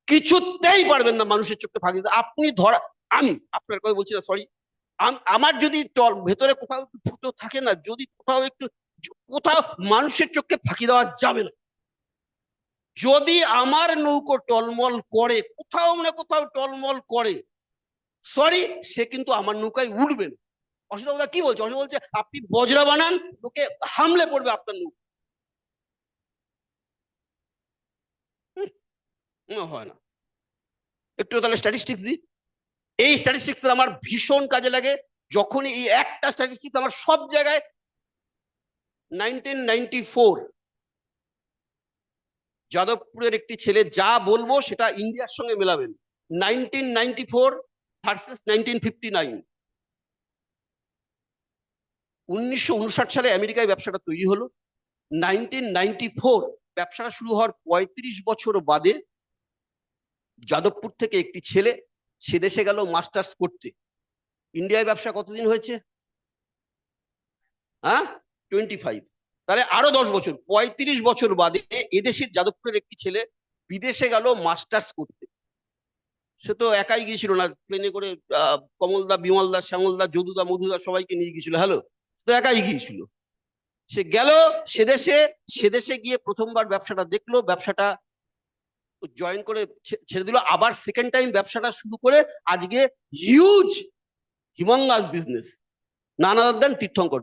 কিছুতেই পারবেন না মানুষের চোখে ফাঁকি দিতে। আপনি ধরা, আমি আপনার কথা বলছি না, সরি, আমার যদি ভেতরে কোথাও একটু ফুটো থাকে না, যদি কোথাও একটু, কোথাও মানুষের চোখে ফাঁকি দেওয়া যাবে না। যদি আমার নৌকো টলমল করে, কোথাও না কোথাও টলমল করে, সরি, সে কিন্তু আমার নৌকায় উঠবেন। অসিতাবদা কি বলছে? অসিতা বলছে আপনি বজরা বানান, লোকে হামলে পড়বে আপনার নৌকা। হয় না। একটু তাহলে স্ট্যাটিস্টিক্স দিই। এই স্ট্যাটিস্টিক্স আমার ভীষণ কাজে লাগে, যখন এই একটা স্ট্যাটিস্টিক্স আমার সব জায়গায়। 1994 যাদবপুরের একটি ছেলে, যা বলবো সেটা ইন্ডিয়ার সঙ্গে মেলাবেন। 1994 ভার্সেস 1959। 1959 সালে আমেরিকায় ব্যবসাটা তৈরি হলো। 1994 ব্যবসাটা শুরু হওয়ার 35 বছর বাদে যাদবপুর থেকে একটি ছেলে সে দেশে গেল মাস্টার্স করতে। ইন্ডিয়ায় ব্যবসা কতদিন হয়েছে? হ্যাঁ, 25। তাহলে আরো 10 বছর, 35 বছর বাদে এদেশের যাদবপুরের একটি ছেলে বিদেশে গেল মাস্টার্স করতে। সে তো একাই গিয়েছিল না, প্লেনে করে কমলদা, বিমলদা, শ্যামলদা, যদুদা, মধুদা সবাইকে নিয়ে গিয়েছিল। হ্যালো, তো একাই গিয়েছিল। সে গেল সেদেশে গিয়ে প্রথমবার ব্যবসাটা দেখলো, ব্যবসাটা জয়েন করে ছেড়ে দিল, আবার সেকেন্ড টাইম ব্যবসাটা শুরু করে আজকে হিউজ হিমাঙ্গাস বিজনেস, নানা দেন তীর্থঙ্কর।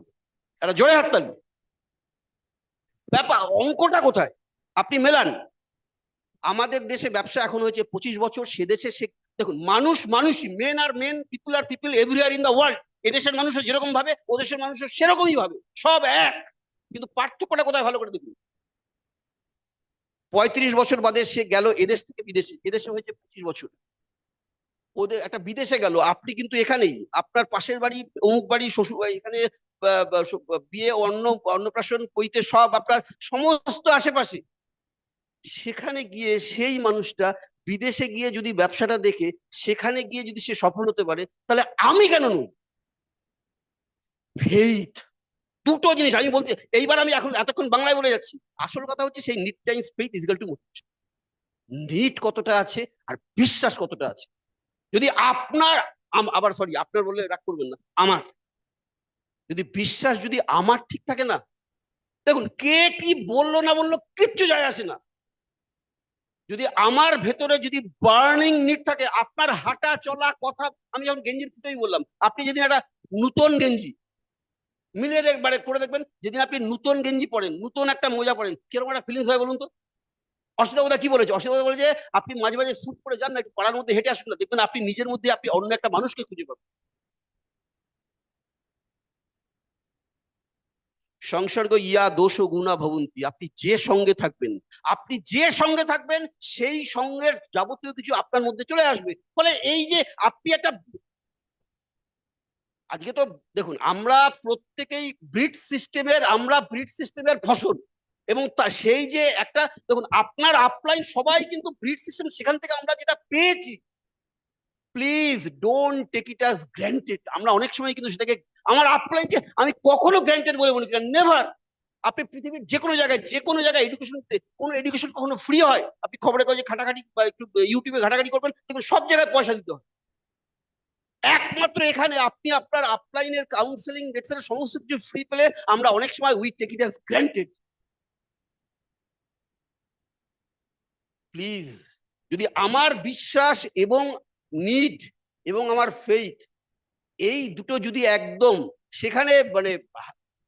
একটা জোরে হাততালি। ব্যাপার অঙ্কটা কোথায় আপনি মেলান। আমাদের দেশে ব্যবসা এখন হয়েছে 25 বছর, সে দেশে সে দেখুন, মানুষই, men are men, people are people everywhere in the world. এদেশের মানুষও যেরকম ভাবে, ওদেশের মানুষও সেরকমই ভাবে, সব এক, কিন্তু পার্থক্যটা কোথায় ভালো করে দেখুন। 35 বছর বাদে সে গেল এদেশ থেকে বিদেশে, এদেশে হয়েছে 25 বছর, ওদের একটা বিদেশে গেল। আপনি কিন্তু এখানেই, আপনার পাশের বাড়ি, অমুক বাড়ি, শ্বশুর বাড়ি, এখানে বিয়ে, অন্নপ্রাশন, পৈতে সব আপনার সমস্ত আশেপাশে। সেখানে গিয়ে সেই মানুষটা বিদেশে গিয়ে যদি ব্যবসাটা দেখে সেখানে গিয়ে যদি সে সফল হতে পারে, তাহলে আমি কেন নই? ফেইথ, দুটো জিনিস আমি বলতে, এইবার আমি এখন এতক্ষণ বাংলায় বলে যাচ্ছি, আসল কথা হচ্ছে সেই need times faith is equal to motivation. Need কতটা আছে আর বিশ্বাস কতটা আছে। যদি আপনার, আবার সরি, আপনার বললে রাগ করবেন না, আমার যদি বিশ্বাস, যদি আমার ঠিক থাকে না, দেখুন কে কি বললো না বললো কিচ্ছু যায় আসে না। যদি আমার ভেতরে যদি বার্নিং নিড থাকে, আপনার হাঁটা চলা কথা, আমি যখন গেঞ্জির ফুটেই বললাম, আপনি যেদিন একটা নতুন গেঞ্জি মিলিয়ে একবারে করে দেখবেন, যেদিন আপনি নতুন গেঞ্জি পরেন, নতুন একটা মোজা পরেন, কিরকম একটা ফিলিংস হয় বলুন তো। অসুবিধা কি বলেছে? অসুবিধা বলেছে আপনি মাঝে মাঝে স্যুট পরে যান না, একটু পাড়ার মধ্যে হেঁটে আসুন না, দেখবেন আপনি নিজের মধ্যে আপনি অন্য একটা মানুষকে খুঁজে পাবেন। সংসর্গ ইয়া দোষ গুণা ভবন্তি, আপনি যে সঙ্গে থাকবেন, আপনি যে সঙ্গে থাকবেন সেই সঙ্গের যাবতীয় কিছু আপনার মধ্যে চলে আসবে। ফলে এই যে আপনি একটা, আজকে তো দেখুন আমরা প্রত্যেকেই আমরা ব্রিড সিস্টেমের ফসল, এবং তা সেই যে একটা দেখুন, আপনার আপলাইন সবাই কিন্তু ব্রিড সিস্টেম, সেখান থেকে আমরা যেটা পেয়েছি, please don't take it as granted. আমরা অনেক সময় কিন্তু সেটাকে, আমার আপলাইনকে আমি কখনো গ্র্যান্টেড বলে মনে করি না, নেভার। আপনি পৃথিবীর যে কোনো জায়গায় এডুকেশন, কোনো এডুকেশন কখনো ফ্রি হয়? আপনি খবরের কাগজে ঘাটাঘাটি বা একটু ইউটিউবে ঘাটাঘাটি করবেন, দেখবেন সব জায়গায় পয়সা দিতে হয়। একমাত্র এখানে আপনি আপনার আপলাইনের কাউন্সেলিং সমস্ত কিছু ফ্রি পেলে, আমরা অনেক সময় we take it as granted. Please, যদি আমার বিশ্বাস এবং নিড এবং আমার ফেইথ, এই দুটো যদি একদম সেখানে মানে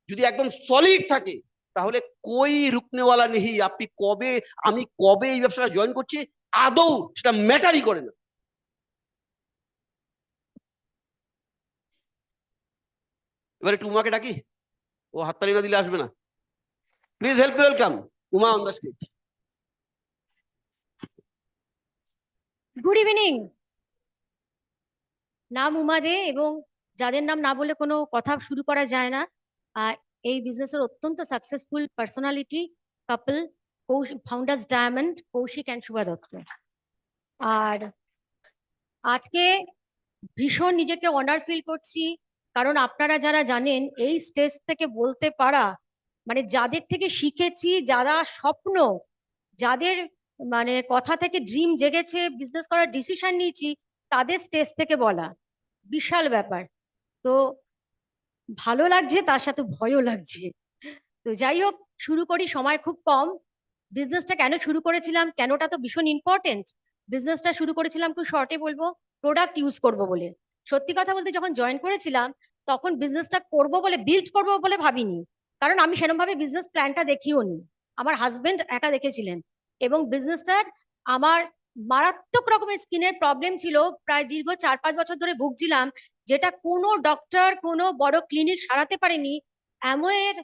যদি একদম সলিড থাকে, তাহলে কই রুকনেওয়ালা নেই। আপনি কবে, আমি কবে এই ব্যবসাটা জয়েন করছি আদৌ সেটা ম্যাটারই করে না। এবার একটু উমাকে ডাকি, ও হাততালি না দিলে আসবে না। Please help welcome Uma on the stage. Good evening. নাম উমা দে, এবং যাদের নাম না বলে কোনো কথা শুরু করা যায় না। এই বিজনেসের অত্যন্ত successful personality couple, founders diamond, Kaushik and Shubha Datta. আর আজকে ভীষণ নিজেকে অনার ফিল করছি, কারণ আপনারা যারা জানেন এই স্টেজ থেকে বলতে পারা, মানে যাদের থেকে শিখেছি, যারা স্বপ্ন, যাদের মানে কথা থেকে ড্রিম জেগেছে, বিজনেস করার ডিসিশন নিয়েছি, তাদের স্টেজ থেকে বলা বিশাল ব্যাপার। তো ভালো লাগছে, তার সাথে ভয়ও লাগছে। তো যাই হোক, শুরু করি, সময় খুব কম। বিজনেসটা কেন শুরু করেছিলাম, কেনটা তো ভীষণ ইম্পর্টেন্ট। বিজনেসটা শুরু করেছিলাম খুব শর্টে বলবো, প্রোডাক্ট ইউজ করব বলে। সত্যি কথা বলতে যখন জয়েন করেছিলাম তখন বিজনেসটা করব বলে, বিল্ড করব বলে ভাবিনি, কারণ আমি সেরকম ভাবে বিজনেস প্ল্যানটা দেখিও নি। আমার হাজবেন্ড একা দেখেছিলেন। এবং বিজনেসটার আমার মারাত্মক রকমের স্কিনের প্রবলেম ছিল, প্রায় দীর্ঘ 4-5 বছর ধরে ভুগছিলাম, যেটা কোনো ডক্টর, কোনো বড় ক্লিনিক সারাতে পারেনি। অ্যামওয়ের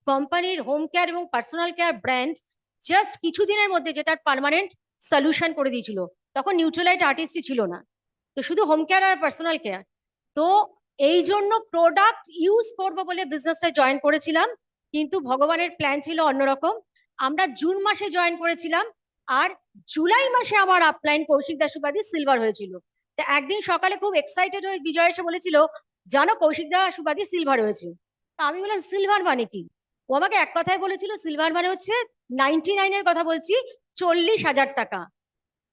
কোম্পানির হোম কেয়ার এবং পার্সোনাল কেয়ার ব্র্যান্ড জাস্ট কিছুদিনের মধ্যে যেটার পার্মানেন্ট সলিউশন করে দিয়েছিল। তখন নিউট্রালাইট আর্টিস্টই ছিল না, তো শুধু হোম কেয়ার আর পার্সোনাল কেয়ার। তো এই জন্য প্রোডাক্ট ইউজ করব বলে বিজনেসটা জয়েন করেছিলাম, কিন্তু ভগবানের প্ল্যান ছিল অন্যরকম। আমরা জুন মাসে জয়েন করেছিলাম, আর জুলাই মাসে আমার আপলাইন কৌশিক দা সুবাদি সিলভার হয়েছিল। তা একদিন সকালে খুব এক্সাইটেড হয়ে বিজয় এসে বলেছিল, জানো কৌশিক দা সুবাদি সিলভার হয়েছে। তা আমি বললাম সিলভার মানে কি? ও আমাকে এক কথায় বলেছিল সিলভার মানে হচ্ছে 99 কথা বলছি, 40,000 টাকা।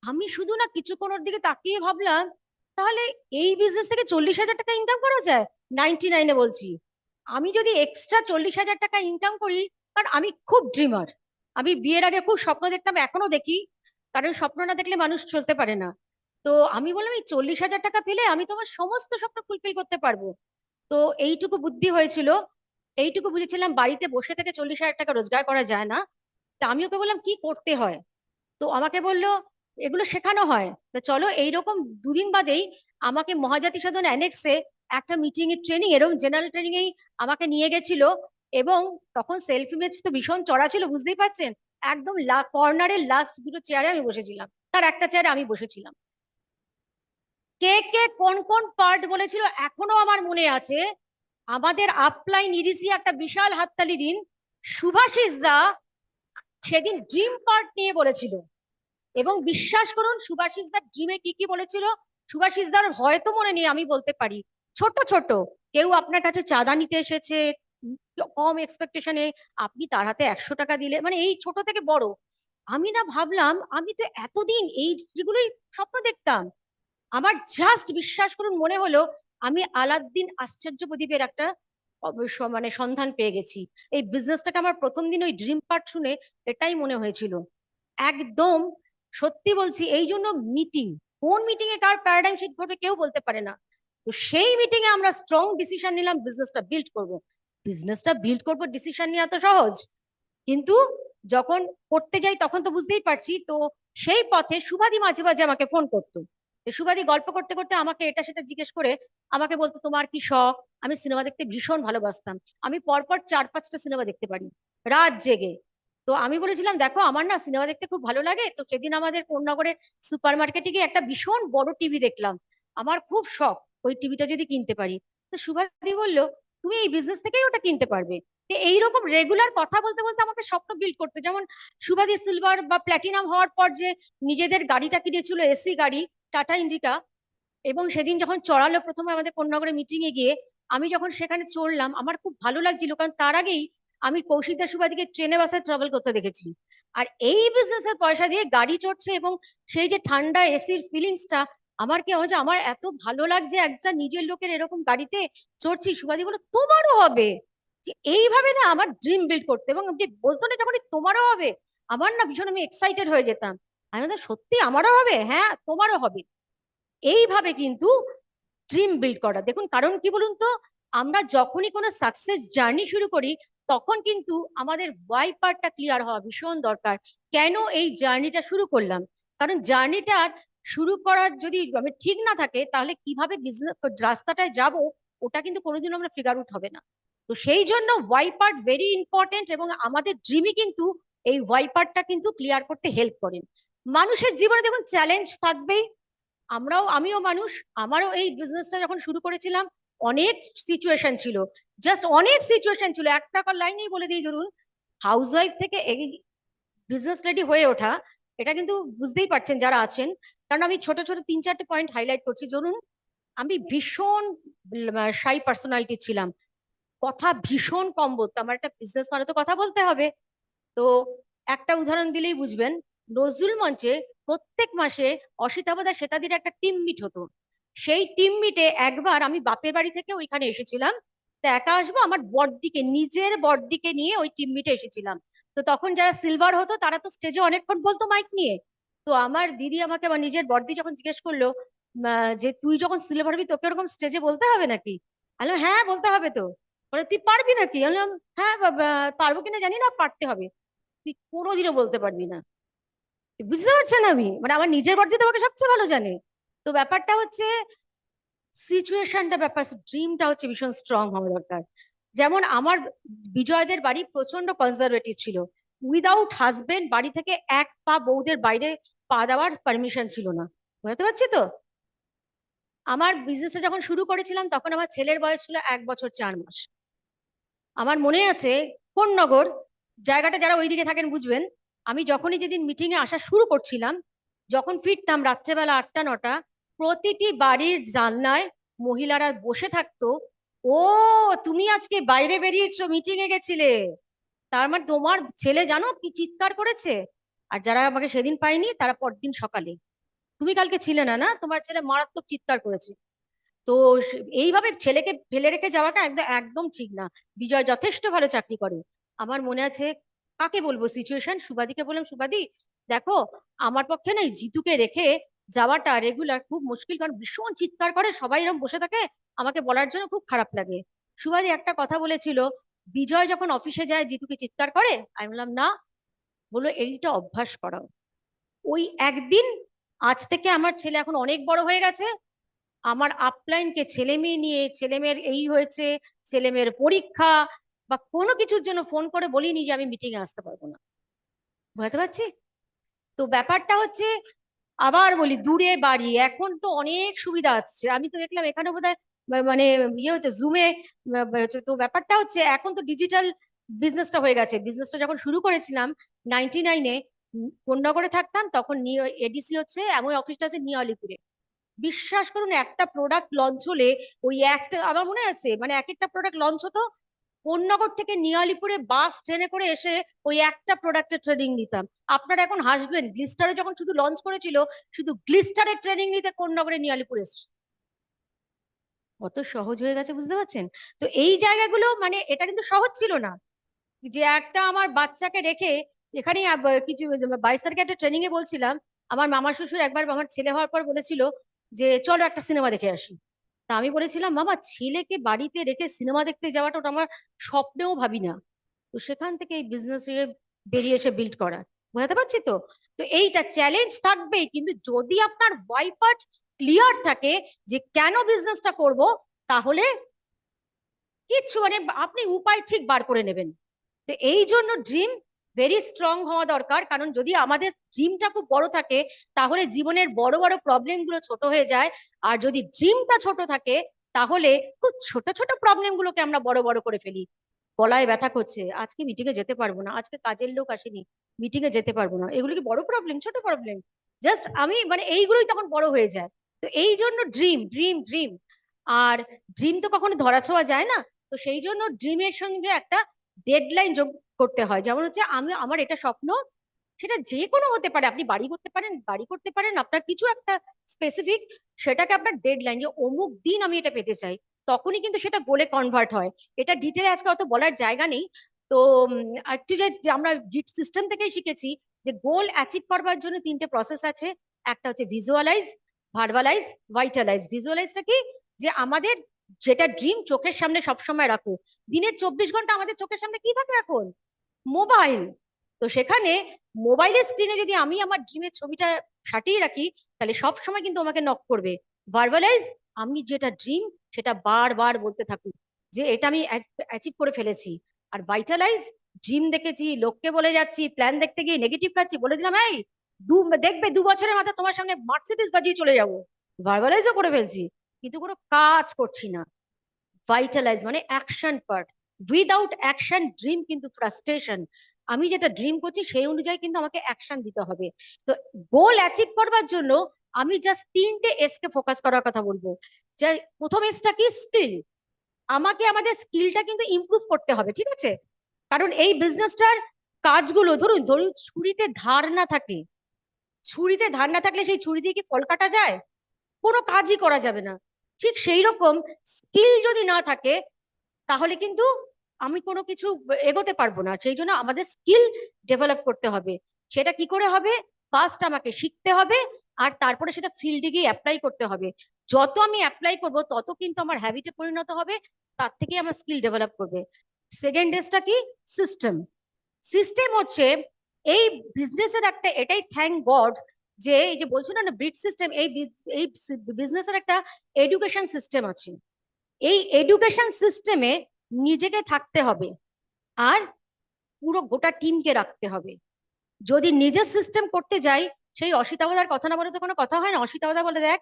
আমি শুধু না কিছুক্ষণ ওর দিকে তাকিয়ে ভাবলাম, তাহলে এই বিজনেস থেকে 40,000 টাকা ইনকাম করা যায় 99 বলছি। আমি যদি এক্সট্রা 40,000 টাকা ইনকাম করি, কারণ আমি খুব ড্রিমার, আমি বিয়ের আগে খুব স্বপ্ন দেখতাম, এখনো দেখি, কারণ স্বপ্ন না দেখলে মানুষ চলতে পারে না। তো আমি বললাম এই 40,000 টাকা পেলে আমি তোমার সমস্ত স্বপ্ন ফুলফিল করতে পারবো। তো এইটুকু বুদ্ধি হয়েছিল, এইটুকু বুঝেছিলাম বাড়িতে বসে থেকে 40,000 টাকা রোজগার করা যায় না। তা আমি ওকে বললাম কি করতে হয়। তো আমাকে বললো এগুলো শেখানো হয়, তা চলো। এইরকম দুদিন বাদেই আমাকে মহাজাতি সদন অ্যানেক্সে একটা মিটিং এর ট্রেনিং, এরকম জেনারেল ট্রেনিং এই আমাকে নিয়ে গেছিল। এবং তখন সেলফ ইমেজ তো ভীষণ চড়া ছিল, বুঝতেই পারছেন। একদম কর্নারের লাস্ট দুটো চেয়ারে আমি বসেছিলাম, তার একটা চেয়ারে আমি বসেছিলাম। কে কে কোন কোন পার্ট বলেছিল এখনো আমার মনে আছে। আমাদের আপলাইন ইরিসি একটা বিশাল হাততালি দিন। শুভাশিস দা সেদিন ড্রিম পার্ট নিয়ে বলেছিল, এবং বিশ্বাস করুন শুভাশিস দার ড্রিমে কি কি বলেছিল শুভাশিস দার হয়তো মনে নেই, আমি বলতে পারি। ছোট ছোট, কেউ আপনার কাছে চাঁদা নিতে এসেছে কম এক্সপেকটেশনে, আপনি তার হাতে 100 টাকা দিলে, মানে এই ছোট থেকে বড়। আমি না ভাবলাম আমি তো এতদিন এই যেগুলোই স্বপ্ন দেখতাম। আমার জাস্ট বিশ্বাস করুন মনে হলো আমি আলাউদ্দিন আশ্চর্য প্রদীপের একটা মানে সন্ধান পেয়ে গেছি। এই বিজনেসটাকে আমার প্রথম দিন ওই ড্রিম পার্ট শুনে এটাই মনে হয়েছিল। একদম সত্যি বলছি, এই জন্য মিটিং, কোন মিটিং এ কার প্যারাডাইম শিফট করবে কেউ বলতে পারে না। তো সেই মিটিং এ আমরা স্ট্রং ডিসিশন নিলাম বিজনেসটা বিল্ড করব। বিজনেসটা বিল্ড করব ডিসিশন নিয়ে এত সহজ, কিন্তু যখন করতে যাই তখন তো বুঝতেই পারছি। তো সেই পথে সুবাদি মাঝে মাঝে আমাকে ফোন করতো। তো সুবাদি গল্প করতে করতে আমাকে এটা সেটা জিজ্ঞেস করে আমাকে বলতো তোমার কি শখ। আমি সিনেমা দেখতে ভীষণ ভালোবাসতাম, আমি পরপর 4-5টা সিনেমা দেখতে পারি রাত জেগে। তো আমি বলেছিলাম দেখো আমার না সিনেমা দেখতে খুব ভালো লাগে। তো সেদিন আমাদের কোন্নগরের সুপার মার্কেটে গিয়ে একটা ভীষণ বড় টিভি দেখলাম, আমার খুব শখ ওই টিভিটা যদি কিনতে পারি। তো সুভাদি বললো তুমি এই বিজনেস থেকেই ওটা কিনতে পারবে। তো এইরকম রেগুলার কথা বলতে বলতে আমাকে স্বপ্ন বিল্ড করতে, যেমন সুভাদি সিলভার বা প্ল্যাটিনাম হওয়ার পর যে নিজেদের গাড়িটা কিনেছিল এসি গাড়ি, টাটা ইন্ডিকা। এবং সেদিন যখন চড়ালো প্রথমে আমাদের কোন্নগরে মিটিং এ গিয়ে, আমি যখন সেখানে চড়লাম আমার খুব ভালো লাগছিল, কারণ তার আগেই আমি কৌশিকদা সুবাদিকে ট্রেনে বাসে ট্রাভেল করতে দেখেছি। আর এই বিজনেসের পয়সা দিয়ে গাড়ি চড়ছে, এবং সেই যে ঠান্ডা এসির ফিলিংসটা, আমার কি হয়েছে আমার এত ভালো লাগছে একটা নিজের লোকের এরকম গাড়িতে চড়ছি। সুবাদি বলো তোমারও হবে, যে এইভাবে না আমার ড্রিম বিল্ড করতে, এবং যে বলতো না যখন তোমারও হবে, আমার না ভীষণ আমি এক্সাইটেড হয়ে যেতাম। আমি বলতাম সত্যি আমারও হবে, হ্যাঁ তোমারও হবে। এইভাবে কিন্তু ড্রিম বিল্ড করা, দেখুন কারণ কি বলুন তো, আমরা যখনই কোনো সাকসেস জার্নি শুরু করি তখন কিন্তু আমাদের ওয়াই পার্টটা ক্লিয়ার হওয়া ভীষণ দরকার। কেন এই জার্নিটা শুরু করলাম, কারণ জার্নিটার শুরু করার যদি আমি ঠিক না থাকে তাহলে কিভাবে বিজনেস রাস্তাটায় যাব ওটা কিন্তু কোনোদিনও আমরা ফিগার আউট হবে না। তো সেই জন্য ওয়াই পার্ট ভেরি ইম্পর্টেন্ট, এবং আমাদের ড্রিমই কিন্তু এই ওয়াই পার্টটা কিন্তু ক্লিয়ার করতে হেল্প করেন। মানুষের জীবনে দেখুন চ্যালেঞ্জ থাকবেই, আমিও মানুষ। আমারও এই বিজনেসটা যখন শুরু করেছিলাম অনেক সিচুয়েশন ছিল, জাস্ট অনেক সিচুয়েশন ছিল। একটা লাইনেই বলে দিই, ধরুন হাউসওয়াইফ থেকে এই বিজনেস লেডি হয়ে ওঠা, এটা কিন্তু বুঝতেই পারছেন যারা আছেন। কারণ আমি ছোট ছোট 3-4টে পয়েন্ট হাইলাইট করছি। ধরুন আমি ভীষণ শাই পার্সোনালিটি ছিলাম, কথা ভীষণ কম বলতাম। আমার একটা বিজনেস মানে তো কথা বলতে হবে। তো একটা উদাহরণ দিলেই বুঝবেন, নজরুল মঞ্চে প্রত্যেক মাসে অসিতাবদা শ্বেতাদির একটা টিম মিট হতো। সেই টিম মিটে একবার আমি বাপের বাড়ি থেকে ওইখানে এসেছিলাম। তো একা আসবো, আমার বড়দিকে, নিজের বড়দিকে নিয়ে ওই টিম মিটে এসেছিলাম। তো তখন যারা সিলভার হতো তারা তো স্টেজে অনেকক্ষণ বলতো মাইক নিয়ে। তো আমার দিদি আমাকে, আমার নিজের বড়দি যখন জিজ্ঞেস করলো যে তুই যখন সিলভার হবি তোকে ওরকম স্টেজে বলতে হবে নাকি, আমি বললাম, হ্যাঁ বলতে হবে তো। বলে তুই পারবি নাকি, আমি বললাম হ্যাঁ বাবা, পারবো কিনা জানি না, পারতে হবে। তুই কোনোদিনও বলতে পারবি না। বুঝতে পারছেন, আমি মানে আমার নিজের বর্দি তোমাকে সবচেয়ে ভালো জানে। তো ব্যাপারটা হচ্ছে সিচুয়েশনটা, ব্যাপার ড্রিমটা হচ্ছে ভীষণ স্ট্রং হওয়া দরকার। যেমন আমার বিজয়দের বাড়ি প্রচন্ড কনজারভেটিভ ছিল, উইদাউট হাজবেন্ড বাড়ি থেকে এক পা বউদের বাইরে পা দেওয়ার পারমিশন ছিল না। বুঝতে পারছি তো। আমার বিজনেসটা যখন শুরু করেছিলাম তখন আমার ছেলের বয়স ছিল 1 বছর 4 মাস। আমার মনে আছে কোন নগর জায়গাটা, যারা ওইদিকে থাকেন বুঝবেন। আমি যখনই যেদিন মিটিং এ আসা শুরু করছিলাম, যখন ফিরতাম রাত্রেবেলা 8টা 9টা, প্রতিটি বাড়ির জানলায় মহিলারা বসে থাকতো। ও তুমি আজকে বাইরে বেরিয়েছো, মিটিং এ গেছিলে, তার মানে তোমার ছেলে জানো কি চিৎকার করেছে? আর যারা আমাকে সেদিন পায়নি তারা পরদিন সকালে, তুমি কালকে ছিলে না, না তোমার ছেলে মারাত্মক চিৎকার করেছে। তো এইভাবে ছেলেকে ফেলে রেখে যাওয়াটা একদম একদম ঠিক না। বিজয় যথেষ্ট ভালো চাকরি করে। আমার মনে আছে, কাকে বলবো সিচুয়েশন, সুবাদিকে বললাম, সুবাদি দেখো, আমার পক্ষে না এই জিতুকে রেখে যাওয়াটা রেগুলার খুব মুশকিল, কারণ ভীষণ চিৎকার করে, সবাই এরকম বসে থাকে, আমাকে বলার জন্য খুব খারাপ লাগে। সুবাদি একটা কথা বলেছিল, বিজয় যখন অফিসে যায় জিতুকে চিৎকার করে, আমি বললাম না, বললো এইটা অভ্যাস করাও। ওই একদিন, আজ থেকে আমার ছেলে এখন অনেক বড় হয়ে গেছে, আমার আপলাইনকে ছেলে মেয়ে নিয়ে, ছেলে মেয়ের এই হয়েছে, ছেলে মেয়ের পরীক্ষা বা কোনো কিছুর জন্য ফোন করে বলিনি যে আমি মিটিং এ আসতে পারবো না। বুঝতে পারছি। তো ব্যাপারটা হচ্ছে, আবার বলি, দূরে বাড়ি এখন তো অনেক সুবিধা আছে, আমি তো দেখলাম এখানে বোধহয় মানে ইয়ে হচ্ছে জুমে হচ্ছে। তো ব্যাপারটা হচ্ছে এখন তো ডিজিটাল বিজনেসটা হয়ে গেছে। বিজনেসটা যখন শুরু করেছিলাম 99-এ, কোন্নগরে থাকতাম তখন, নিউ এডিসি হচ্ছে এমন অফিসটা আছে নিউ আলিপুরে। বিশ্বাস করুন, একটা প্রোডাক্ট লঞ্চ হলে, ওই একটা আমার মনে আছে, মানে এক একটা প্রোডাক্ট লঞ্চ হতো, কোন্নগর থেকে নিয়ালিপুরে বাস ট্রেনে করে এসে ওই একটা প্রোডাক্টের ট্রেনিং নিতাম। আপনারা এখন হাসবেন, গ্লিস্টারে যখন শুধু লঞ্চ করেছিল, শুধু গ্লিস্টারের ট্রেনিং নিতে কোন্নগরে নিয়ালিপুর এসছে। কত সহজ হয়ে গেছে, বুঝতে পারছেন? তো এই জায়গাগুলো, মানে এটা কিন্তু সহজ ছিল না, যে একটা আমার বাচ্চাকে রেখে এখানেই কিছু 22 তারিখে একটা ট্রেনিং এ বলছিলাম, আমার মামা শ্বশুর একবার আমার ছেলে হওয়ার পর বলেছিল যে চলো একটা সিনেমা দেখে আসি। তা আমি বলেছিলাম, মামা ছেলেকে বাড়িতে রেখে সিনেমা দেখতে যাওয়াটা ওটা আমার স্বপ্নেও ভাবি না। তো সেখান থেকে এই বিজনেস বেরিয়ে এসে বিল্ড করা। বুঝতে পারছি তো। তো এইটা চ্যালেঞ্জ থাকবেই, কিন্তু যদি আপনার ওয়াই পার্ট ক্লিয়ার থাকে যে কেন বিজনেসটা করব, তাহলে কিচ্ছু মানে আপনি উপায় ঠিক বার করে নেবেন। তো এই জন্য ড্রিম ভেরি স্ট্রং হওয়া দরকার, কারণ যদি আমাদের ড্রিমটা খুব বড় থাকে, তাহলে জীবনের বড় বড় প্রবলেম গুলো ছোট হয়ে যায়। আর যদি ড্রিমটা ছোট থাকে, তাহলে খুব ছোট ছোট প্রবলেম গুলোকে আমরা বড় বড় করে ফেলি। গলায় ব্যথা করছে, আজকে মিটিং এ যেতে পারবো না, আজকে কাজের লোক আসেনি, মিটিং এ যেতে পারবো না, এগুলো কি বড় প্রবলেম? ছোট প্রবলেম। জাস্ট আমি মানে এইগুলোই তখন বড় হয়ে যায়। তো এই জন্য ড্রিম ড্রিম ড্রিম। আর ড্রিম তো কখনো ধরাছোঁয়া যায় না। তো সেই জন্য ড্রিমের সঙ্গে একটা ডেডলাইন যোগ করতে হয়। যেমন হচ্ছে, আমি আমার এটা স্বপ্ন, সেটা যে কোনো হতে পারে, আপনি বাড়ি করতে পারেন, বাড়ি করতে পারেন, আপনার কিছু একটা স্পেসিফিক, সেটাকে আপনার ডেডলাইন, যে অমুক দিন আমি এটা পেতে চাই, তখনই কিন্তু সেটা গোলে কনভার্ট হয়। এটা ডিটেলে আজকে অত বলার জায়গা নেই। তো একটু যে আমরা গিট সিস্টেম থেকেই শিখেছি যে গোল অ্যাচিভ করবার জন্য 3টে প্রসেস আছে। একটা হচ্ছে ভিজুয়ালাইজ, ভার্বালাইজ, ভাইটালাইজ। ভিজুয়ালাইজটা কি? যে আমাদের যেটা ড্রিম চোখের সামনে সবসময় রাখো। দিনের 24 ঘন্টা আমাদের চোখের সামনে কি থাকে এখন? মোবাইল। তো সেখানে মোবাইলের স্ক্রিনে যদি আমি আমার ড্রিমের ছবিটা সাটিয়ে রাখি, তাহলে সব সময় কিন্তু আমাকে নক করবে। ভার্বালাইজ, আমি যেটা ড্রিম সেটা বারবার বলতে থাকুক যে এটা আমি অ্যাচিভ করে ফেলেছি। আর ভাইটালাইজ, ড্রিম দেখেছি, লোককে বলে যাচ্ছি, প্ল্যান দেখতে গিয়ে নেগেটিভ খাচ্ছি, বলে দিলাম এই দেখবে 2 বছরের মাথায় তোমার সামনে মার্সিডিজ বাজিয়ে চলে যাবো। ভার্বালাইজও করে ফেলছি, কিন্তু কোনো কাজ করছি না। ভাইটালাইজ মানে action part. Without action dream কিন্তু ফ্রাস্ট্রেশন। আমি যেটা ড্রিম করছি সেই অনুযায়ী কিন্তু আমাকে অ্যাকশন দিতে হবে। তো গোল অ্যাচিভ করবার জন্য আমি জাস্ট 3টে এস কে ফোকাস করার কথা বলবো। যে প্রথম এসটা কি? স্কিল। আমাকে আমাদের স্কিলটা কিন্তু ইমপ্রুভ করতে হবে, ঠিক আছে? কারণ এই বিজনেসটার কাজগুলো, ধরুন ধরুন ছুরিতে ধার না থাকে, ছুরিতে ধার না থাকলে সেই ছুরি দিয়ে কি ফল কাটা যায়? কোনো কাজই করা যাবে না। ঠিক সেই রকম, স্কিল যদি না থাকে, তাহলে কিন্তু আমি কোনো কিছু এগোতে পারবো না। সেই জন্য আমাদের স্কিল ডেভেলপ করতে হবে। সেটা কি করে হবে? ফার্স্ট আমাকে শিখতে হবে, আর তারপরে সেটা ফিল্ডে গিয়ে অ্যাপ্লাই করতে হবে। যত আমি অ্যাপ্লাই করব, তত কিন্তু আমার হ্যাবিটে পরিণত হবে, তার থেকে আমার স্কিল ডেভেলপ করবে। সেকেন্ড ডেসটা কি? সিস্টেম। সিস্টেম হচ্ছে এই বিজনেসের একটা, এটাই থ্যাংক গড যে এই যে বলছো না ব্রিড সিস্টেম, এই বিজনেসের একটা এডুকেশন সিস্টেম আছে। এই এডুকেশন সিস্টেমে নিজেকে থাকতে হবে, আর পুরো গোটা টিমকে রাখতে হবে। যদি নিজের সিস্টেম করতে যাই, সেই অসিতাবদার কথা না বলে তো কোনো কথা হয় না। অসিতাবদা বলে, দেখ,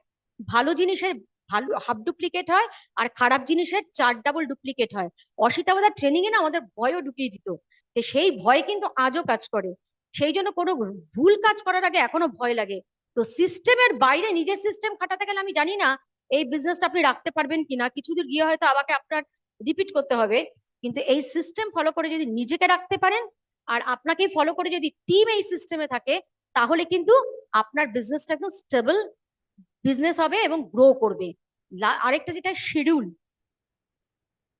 ভালো জিনিসের ভালো হাফ ডুপ্লিকেট হয়, আর খারাপ জিনিসের 4 ডাবল ডুপ্লিকেট হয়। অসিতাবদার ট্রেনিং এ না আমাদের ভয়ও ঢুকিয়ে দিত, তো সেই ভয় কিন্তু আজও কাজ করে। সেই জন্য কোনো ভুল কাজ করার আগে এখনো ভয় লাগে। তো সিস্টেমের বাইরে নিজের সিস্টেম খাটাতে গেলে আমি জানি না এই বিজনেসটা আপনি রাখতে পারবেন কিনা, কিছুদূর গিয়ে হয়তো আমাকে আপনার রিপিট করতে হবে। কিন্তু এই সিস্টেম ফলো করে যদি নিজেকে রাখতে পারেন আর আপনাকে ফলো করে যদি টিম এই সিস্টেমে থাকে, তাহলে কিন্তু আপনার বিজনেসটা একদম স্টেবল বিজনেস হবে এবং গ্রো করবে। আরেকটা যেটা শিডিউল,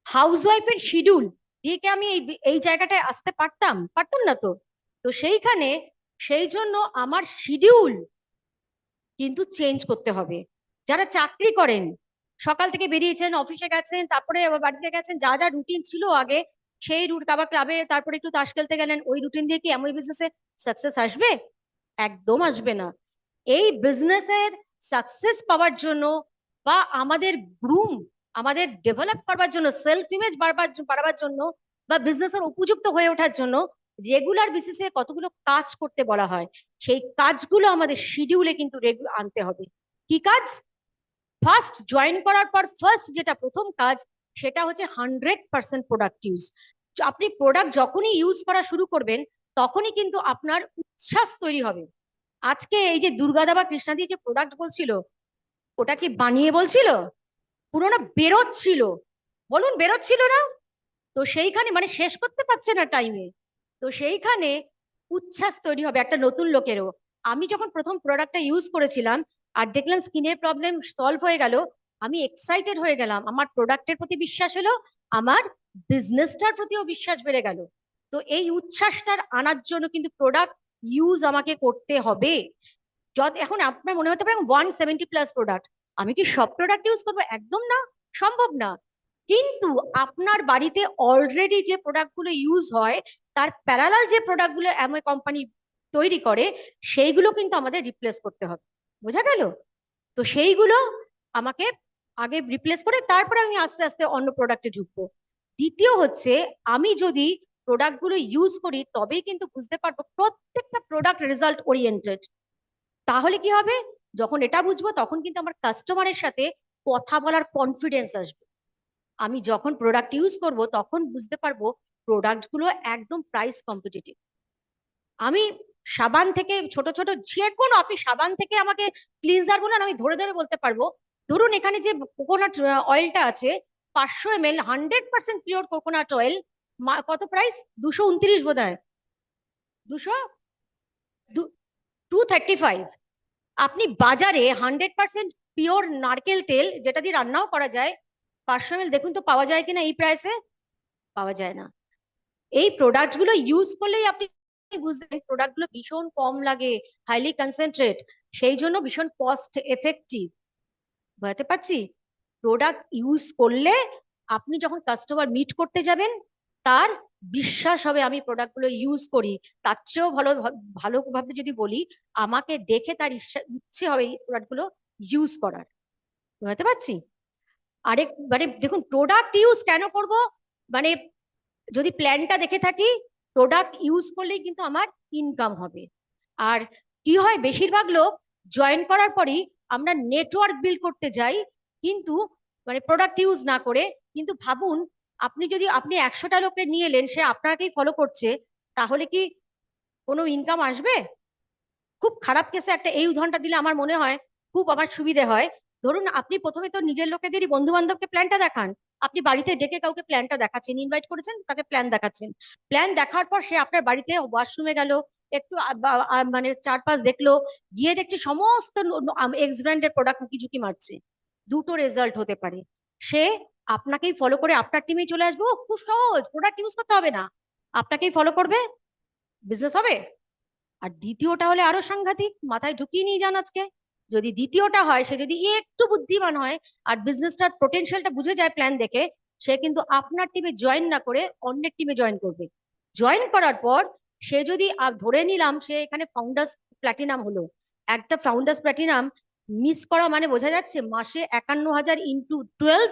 হাউসওয়াইফের শিডিউল দিয়ে কি আমি এই জায়গাটায় আসতে পারতাম? পারতাম না তো। তো সেইখানে সেই জন্য আমার শিডিউল কিন্তু চেঞ্জ করতে হবে। যারা চাকরি করেন, সকাল থেকে বেরিয়েছেন, অফিসে গেছেন, তারপরে আবার বাড়িতে গেছেন, যা যা রুটিন ছিল আগে সেই রুট, আবার ক্লাবে তারপরে একটু তাস খেলতে গেলেন, ওই রুটিন দিয়ে কি এমন বিজনেসে সাকসেস আসবে? একদম আসবে না। এই বিজনেসের সাকসেস পাওয়ার জন্য বা আমাদের গ্রুম, আমাদের ডেভেলপ করবার জন্য, সেলফ ইমেজ বাড়াবার জন্য বা বিজনেসের উপযুক্ত হয়ে ওঠার জন্য রেগুলার বেসিসে কতগুলো কাজ করতে বলা হয়, সেই কাজগুলো আমাদের শিডিউলে কিন্তু আনতে হবে। কি কাজ? ফার্স্ট জয়েন করার পর ফার্স্ট যেটা প্রথম কাজ, সেটা হচ্ছে 100% প্রোডাক্ট ইউজ। আপনি প্রোডাক্ট যখনই ইউজ করা শুরু করবেন, তখনই কিন্তু আপনার উচ্ছ্বাস তৈরি হবে। আজকে এই যে দুর্গাদা বা কৃষ্ণাদি যে প্রোডাক্ট বলছিল, ওটা কি বানিয়ে বলছিল? পুরোনো বেরোচ্ছিল, বলুন বেরোচ্ছিল না? তো সেইখানে মানে শেষ করতে পারছে না টাইমে, তো সেইখানে উচ্ছ্বাস তৈরি হবে একটা নতুন লোকেরও। আমি যখন প্রথম প্রোডাক্টটা ইউজ করেছিলাম আর দেখলাম স্কিনের প্রবলেম সলভ হয়ে গেল, আমি এক্সাইটেড হয়ে গেলাম, আমার প্রোডাক্টের প্রতি বিশ্বাস হলো, আমার বিজনেসটার প্রতিও বিশ্বাস বেড়ে গেল। তো এই উচ্ছ্বাসটার আনার জন্য কিন্তু প্রোডাক্ট ইউজ আমাকে করতে হবে। এখন আপনার মনে হতে পারে 170+ প্রোডাক্ট, আমি কি সব প্রোডাক্ট ইউজ করবো? একদম না, সম্ভব না। কিন্তু আপনার বাড়িতে অলরেডি যে প্রোডাক্টগুলো ইউজ হয়, তার প্যারালাল যে প্রোডাক্টগুলো অ্যামওয়ে কোম্পানি তৈরি করে, সেইগুলো কিন্তু আমাদের রিপ্লেস করতে হবে। বোঝা গেল? তো সেইগুলো আমাকে আগে রিপ্লেস করে তারপরে আমি আস্তে আস্তে অন্য প্রোডাক্টে ঢুকবো। দ্বিতীয় হচ্ছে, আমি যদি প্রোডাক্টগুলো ইউজ করি তবেই কিন্তু বুঝতে পারবো প্রত্যেকটা প্রোডাক্ট রেজাল্ট ওরিয়েন্টেড। তাহলে কি হবে? যখন এটা বুঝবো তখন কিন্তু আমার কাস্টমারের সাথে কথা বলার কনফিডেন্স আসবে। আমি যখন প্রোডাক্ট ইউজ করব তখন বুঝতে পারবো প্রোডাক্টগুলো একদম প্রাইস কম্পিটিটিভ। আমি সাবান থেকে ছোট ছোট যে কোনো, আপনি সাবান থেকে আমাকে ক্লিনজার বলুন, আমি ধরে ধরে বলতে পারবো। ধরুন এখানে যে কোকোনাট অয়েলটা আছে, 500 ml 100% পিওর কোকোনাট অয়েল, কত প্রাইস? 229 বোধ হয়, 200, 235। আপনি বাজারে 100% পিওর নারকেল তেল, যেটা দিয়ে রান্নাও করা যায়, 500 ml দেখুন তো পাওয়া যায় কিনা এই প্রাইসে? পাওয়া যায় না। এই প্রোডাক্টগুলো ইউজ করলেই আপনি বুঝবেন প্রোডাক্টগুলো ভীষণ কম লাগে, হাইলি কনসেন্ট্রেট, সেই জন্য ভীষণ কস্ট এফেক্টিভ। বুঝতে পারছি? প্রোডাক্ট ইউজ করলে আপনি যখন কাস্টমার মিট করতে যাবেন, তার বিশ্বাস হবে আমি প্রোডাক্টগুলো ইউজ করি। তার চেয়েও ভালোভাবে যদি বলি, আমাকে দেখে তার ইচ্ছে হবে এই প্রোডাক্টগুলো ইউজ করার। বুঝতে পারছি? আরেক মানে দেখুন, প্রোডাক্ট ইউজ কেন করব? মানে যদি প্ল্যানটা দেখে থাকি, প্রোডাক্ট ইউজ করলেই কিন্তু আমার ইনকাম হবে। আর কি হয়, বেশিরভাগ লোক জয়েন করার পরই আমরা নেটওয়ার্ক বিল্ড করতে যাই, কিন্তু মানে প্রোডাক্ট ইউজ না করে। কিন্তু ভাবুন, আপনি যদি 100টা লোককে নিয়ে এলেন, সে আপনাকেই ফলো করছে, তাহলে কি কোনো ইনকাম আসবে? খুব খারাপ কেসে একটা এই উদাহরণটা দিলে আমার মনে হয় খুব আমার সুবিধে হয়। ধরুন আপনি প্রথমে তো নিজের লোকেদেরই, বন্ধু বান্ধবকে প্ল্যানটা দেখান। আপনি বাড়িতে ডেকে কাউকে প্ল্যানটা দেখাচ্ছেন, ইনভাইট করেছেন, তাকে প্ল্যান দেখাচ্ছেন। প্ল্যান দেখার পর সে আপনার বাড়িতে ওয়াশরুমে গেল, একটু মানে চারপাশ দেখলো, গিয়ে দেখছে সমস্ত এক্স ব্র্যান্ডের প্রোডাক্ট ঝুঁকি মারছে। দুটো রেজাল্ট হতে পারে, সে আপনাকেই ফলো করে আপনার টিমেই চলে আসবো, খুব সহজ, প্রোডাক্ট ইউজ করতে হবে না, আপনাকেই ফলো করবে, বিজনেস হবে। আর দ্বিতীয়টা হলে আরো সাংঘাতিক, মাথায় ঢুকিয়ে নিয়ে যান আজকে। যদি দ্বিতীয়টা হয়, সে যদি একটু বুদ্ধিমান হয় আর বিজনেসটার পোটেনশিয়ালটা বুঝে যায় প্ল্যান দেখে, সে কিন্তু আপনার টিমে জয়েন না করে অন্যের টিমে জয়েন করবে। জয়েন করার পর সে যদি ধরে নিলাম সে এখানে ফাউন্ডার্স প্ল্যাটিনাম হলো, একটা ফাউন্ডার্স প্ল্যাটিনাম মিস করা মানে বোঝা যাচ্ছে মাসে 51,000 ইন্টু 12,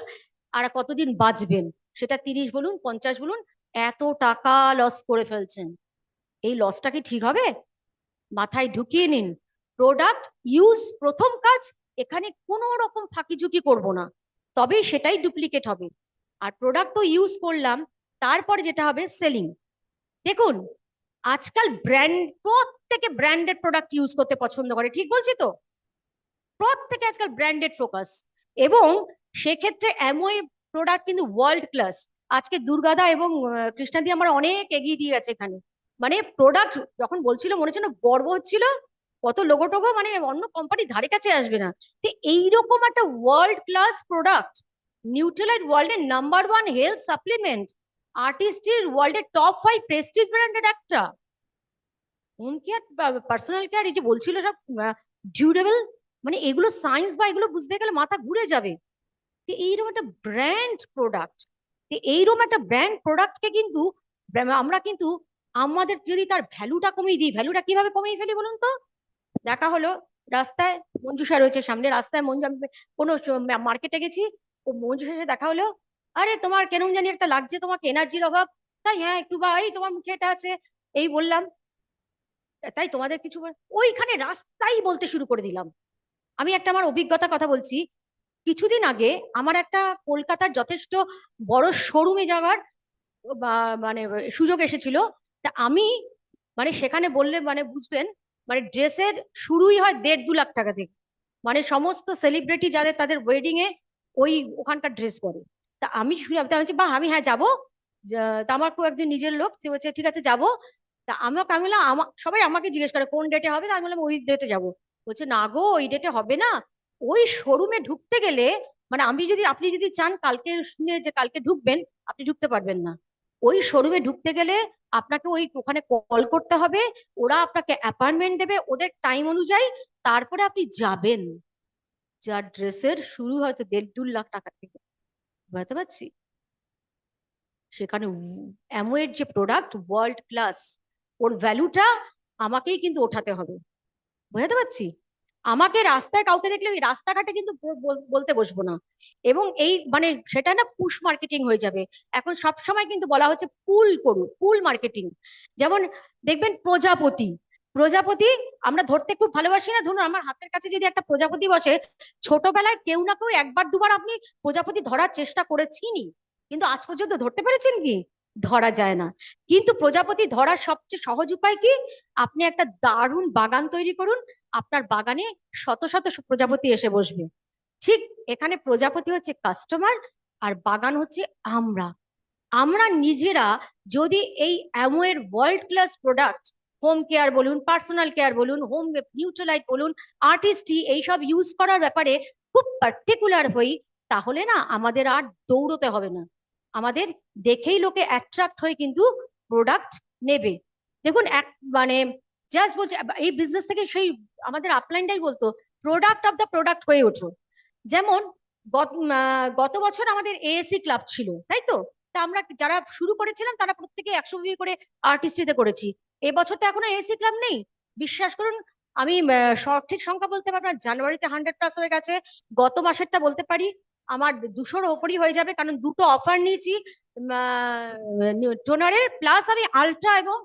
আর কতদিন বাঁচবেন? সেটা 30 বলুন, 50 বলুন, এত টাকা লস করে ফেলছেন। এই লসটা কি ঠিক হবে? মাথায় ঢুকিয়ে নিন, প্রোডাক্ট ইউজ প্রথম কাজ, এখানে কোনো রকম ফাঁকিঝুঁকি করব না, তবেই সেটাই ডুপ্লিকেট হবে। আর প্রোডাক্ট তো ইউজ করলাম, তারপরে যেটা হবে সেলিং। দেখুন আজকাল প্রত্যেকে ব্র্যান্ডেড প্রোডাক্ট ইউজ করতে পছন্দ করে, ঠিক বলছি তো? প্রত্যেকে আজকাল ব্র্যান্ডেড ফোকাস, এবং সেক্ষেত্রে অ্যামওয়ে প্রোডাক্ট কিন্তু ওয়ার্ল্ড ক্লাস। আজকে দুর্গাদা এবং কৃষ্ণাদি আমার অনেক এগিয়ে দিয়ে গেছে এখানে। মানে প্রোডাক্ট যখন বলছিল মনে হচ্ছে না গর্ব হচ্ছিল, কত লোগো টোগো মানে অন্য কোম্পানি ধারে কাছে আসবে না। তো এইরকম একটা ওয়ার্ল্ড ক্লাস প্রোডাক্ট, নিউট্রালাইট ওয়ার্ল্ডের নাম্বার 1 হেলথ সাপ্লিমেন্ট, আর্টিস্টের ওয়ার্ল্ডের টপ 5 প্রেস্টিজ ব্র্যান্ডেড একটা হোম কেয়ার, পার্সোনাল কেয়ার, এই যে বলছিল সব ডিউরেবল, মানে এগুলো সায়েন্স বা এগুলো বুঝতে গেলে মাথা ঘুরে যাবে। তো এইরকম একটা ব্র্যান্ড প্রোডাক্ট, তো এইরকম একটা ব্র্যান্ড প্রোডাক্টকে কিন্তু আমরা কিন্তু আমাদের যদি তার ভ্যালুটা কমিয়ে দিই, ভ্যালুটা কিভাবে কমিয়ে ফেলি বলুন তো? দেখা হলো রাস্তায় মঞ্জুষা রয়েছে সামনে, রাস্তায় মঞ্জু, আমি কোনো মার্কেটে গেছি, ও মঞ্জুষার সাথে দেখা হলো, আরে তোমার কেরম জানি একটা লাগছে, তোমাকে এনার্জির অভাব, তাই হ্যাঁ একটু, বা এই তোমার মুখে এটা আছে, এই বললাম, তাই তোমাদের কিছু ওইখানে রাস্তায় বলতে শুরু করে দিলাম। আমি একটা আমার অভিজ্ঞতার কথা বলছি। কিছুদিন আগে আমার একটা কলকাতার যথেষ্ট বড় শোরুমে যাওয়ার বা মানে সুযোগ এসেছিল। তা আমি মানে সেখানে বললে মানে বুঝবেন, মানে ড্রেসের শুরুই হয় 1.5-2 লাখ টাকা থেকে, মানে সমস্ত সেলিব্রিটি যাদের তাদের ওয়েডিং এ ওই ওখানকার ড্রেস পরে। তা আমি শুনে আমি বলছি বাহ, আমি হ্যাঁ যাবো। তা আমার খুব একজন নিজের লোক, যে বলছে ঠিক আছে যাবো। তা আমি বললাম সবাই আমাকে জিজ্ঞেস করে কোন ডেটে হবে, তা আমি বললাম ওই ডেটে যাবো। বলছে না গো, ওই ডেটে হবে না। ওই শোরুমে ঢুকতে গেলে মানে আপনি যদি চান কালকে শুনে যে কালকে ঢুকবেন, আপনি ঢুকতে পারবেন না। ওই শোরুমে ঢুকতে গেলে আপনাকে ওই ওখানে কল করতে হবে, ওরা আপনাকে অ্যাপয়েন্টমেন্ট দেবে ওদের টাইম অনুযায়ী, তারপরে আপনি যাবেন। যার ড্রেসের শুরু হয়তো 1.5-2 লাখ টাকা থেকে, বুঝতে পারছি। সেখানে অ্যামওয়ের যে প্রোডাক্ট ওয়ার্ল্ড ক্লাস, ওর ভ্যালুটা আমাকেই কিন্তু ওঠাতে হবে, বুঝতে পারছি। আমাকে রাস্তায় কাউকে দেখলে ওই রাস্তাঘাটে কিন্তু বলতে বসবো না। এবং এই মানে সেটা না পুশ মার্কেটিং হয়ে যাবে। এখন সব সময় কিন্তু বলা হচ্ছে পুল করুন, পুল মার্কেটিং। যেমন দেখবেন প্রজাপতি, প্রজাপতি আমরা ধরতে খুব ভালোবাসি না, ধরুন আমার হাতের কাছে যদি একটা প্রজাপতি বসে, ছোটবেলায় কেউ না কেউ একবার দুবার আপনি প্রজাপতি ধরার চেষ্টা করেছিনি, কিন্তু আজ পর্যন্ত ধরতে পেরেছেন কি? ধরা যায় না। কিন্তু প্রজাপতি ধরার সবচেয়ে সহজ উপায় কি? আপনি একটা দারুণ বাগান তৈরি করুন, আপনার বাগানে শত শত প্রজাপতি এসে বসবে। ঠিক এখানে প্রজাপতি হচ্ছে কাস্টমার, আর বাগান হচ্ছে আমরা। আমরা নিজেরা যদি এই অ্যামওয়ের world class product, home care বলুন, পার্সোনাল কেয়ার বলুন, হোম নিউট্রালাইট বলুন, আর্টিস্টি, এইসব ইউজ করার ব্যাপারে খুব পার্টিকুলার হই, তাহলে না আমাদের আর দৌড়তে হবে না। আমাদের দেখেই লোকে অ্যাট্রাক্ট হয়ে কিন্তু প্রোডাক্ট নেবে। দেখুন এক মানে জাস্ট বলছে এই বিজনেস থেকে সেই আমাদের আপলাইনটাই বলতো প্রোডাক্ট অফ দ্য প্রোডাক্ট হয়ে ওঠো। যেমন গত বছর আমাদের এএসসি ক্লাব ছিল, তাই তো? তা আমরা যারা শুরু করেছিলাম তারা প্রত্যেকে 100 বিয়ে করে আর্টিস্টিতে করেছি। এবছর তো এখনো এএসসি ক্লাব নেই। বিশ্বাস করুন, আমি সঠিক সংখ্যা বলতে পারবো না, জানুয়ারিতে 100+ হয়ে গেছে। গত মাসেরটা বলতে পারি আমার 200-র ওপরই হয়ে যাবে, কারণ দুটো অফার নিয়েছি টোনারের, প্লাস আমি আলট্রা এবং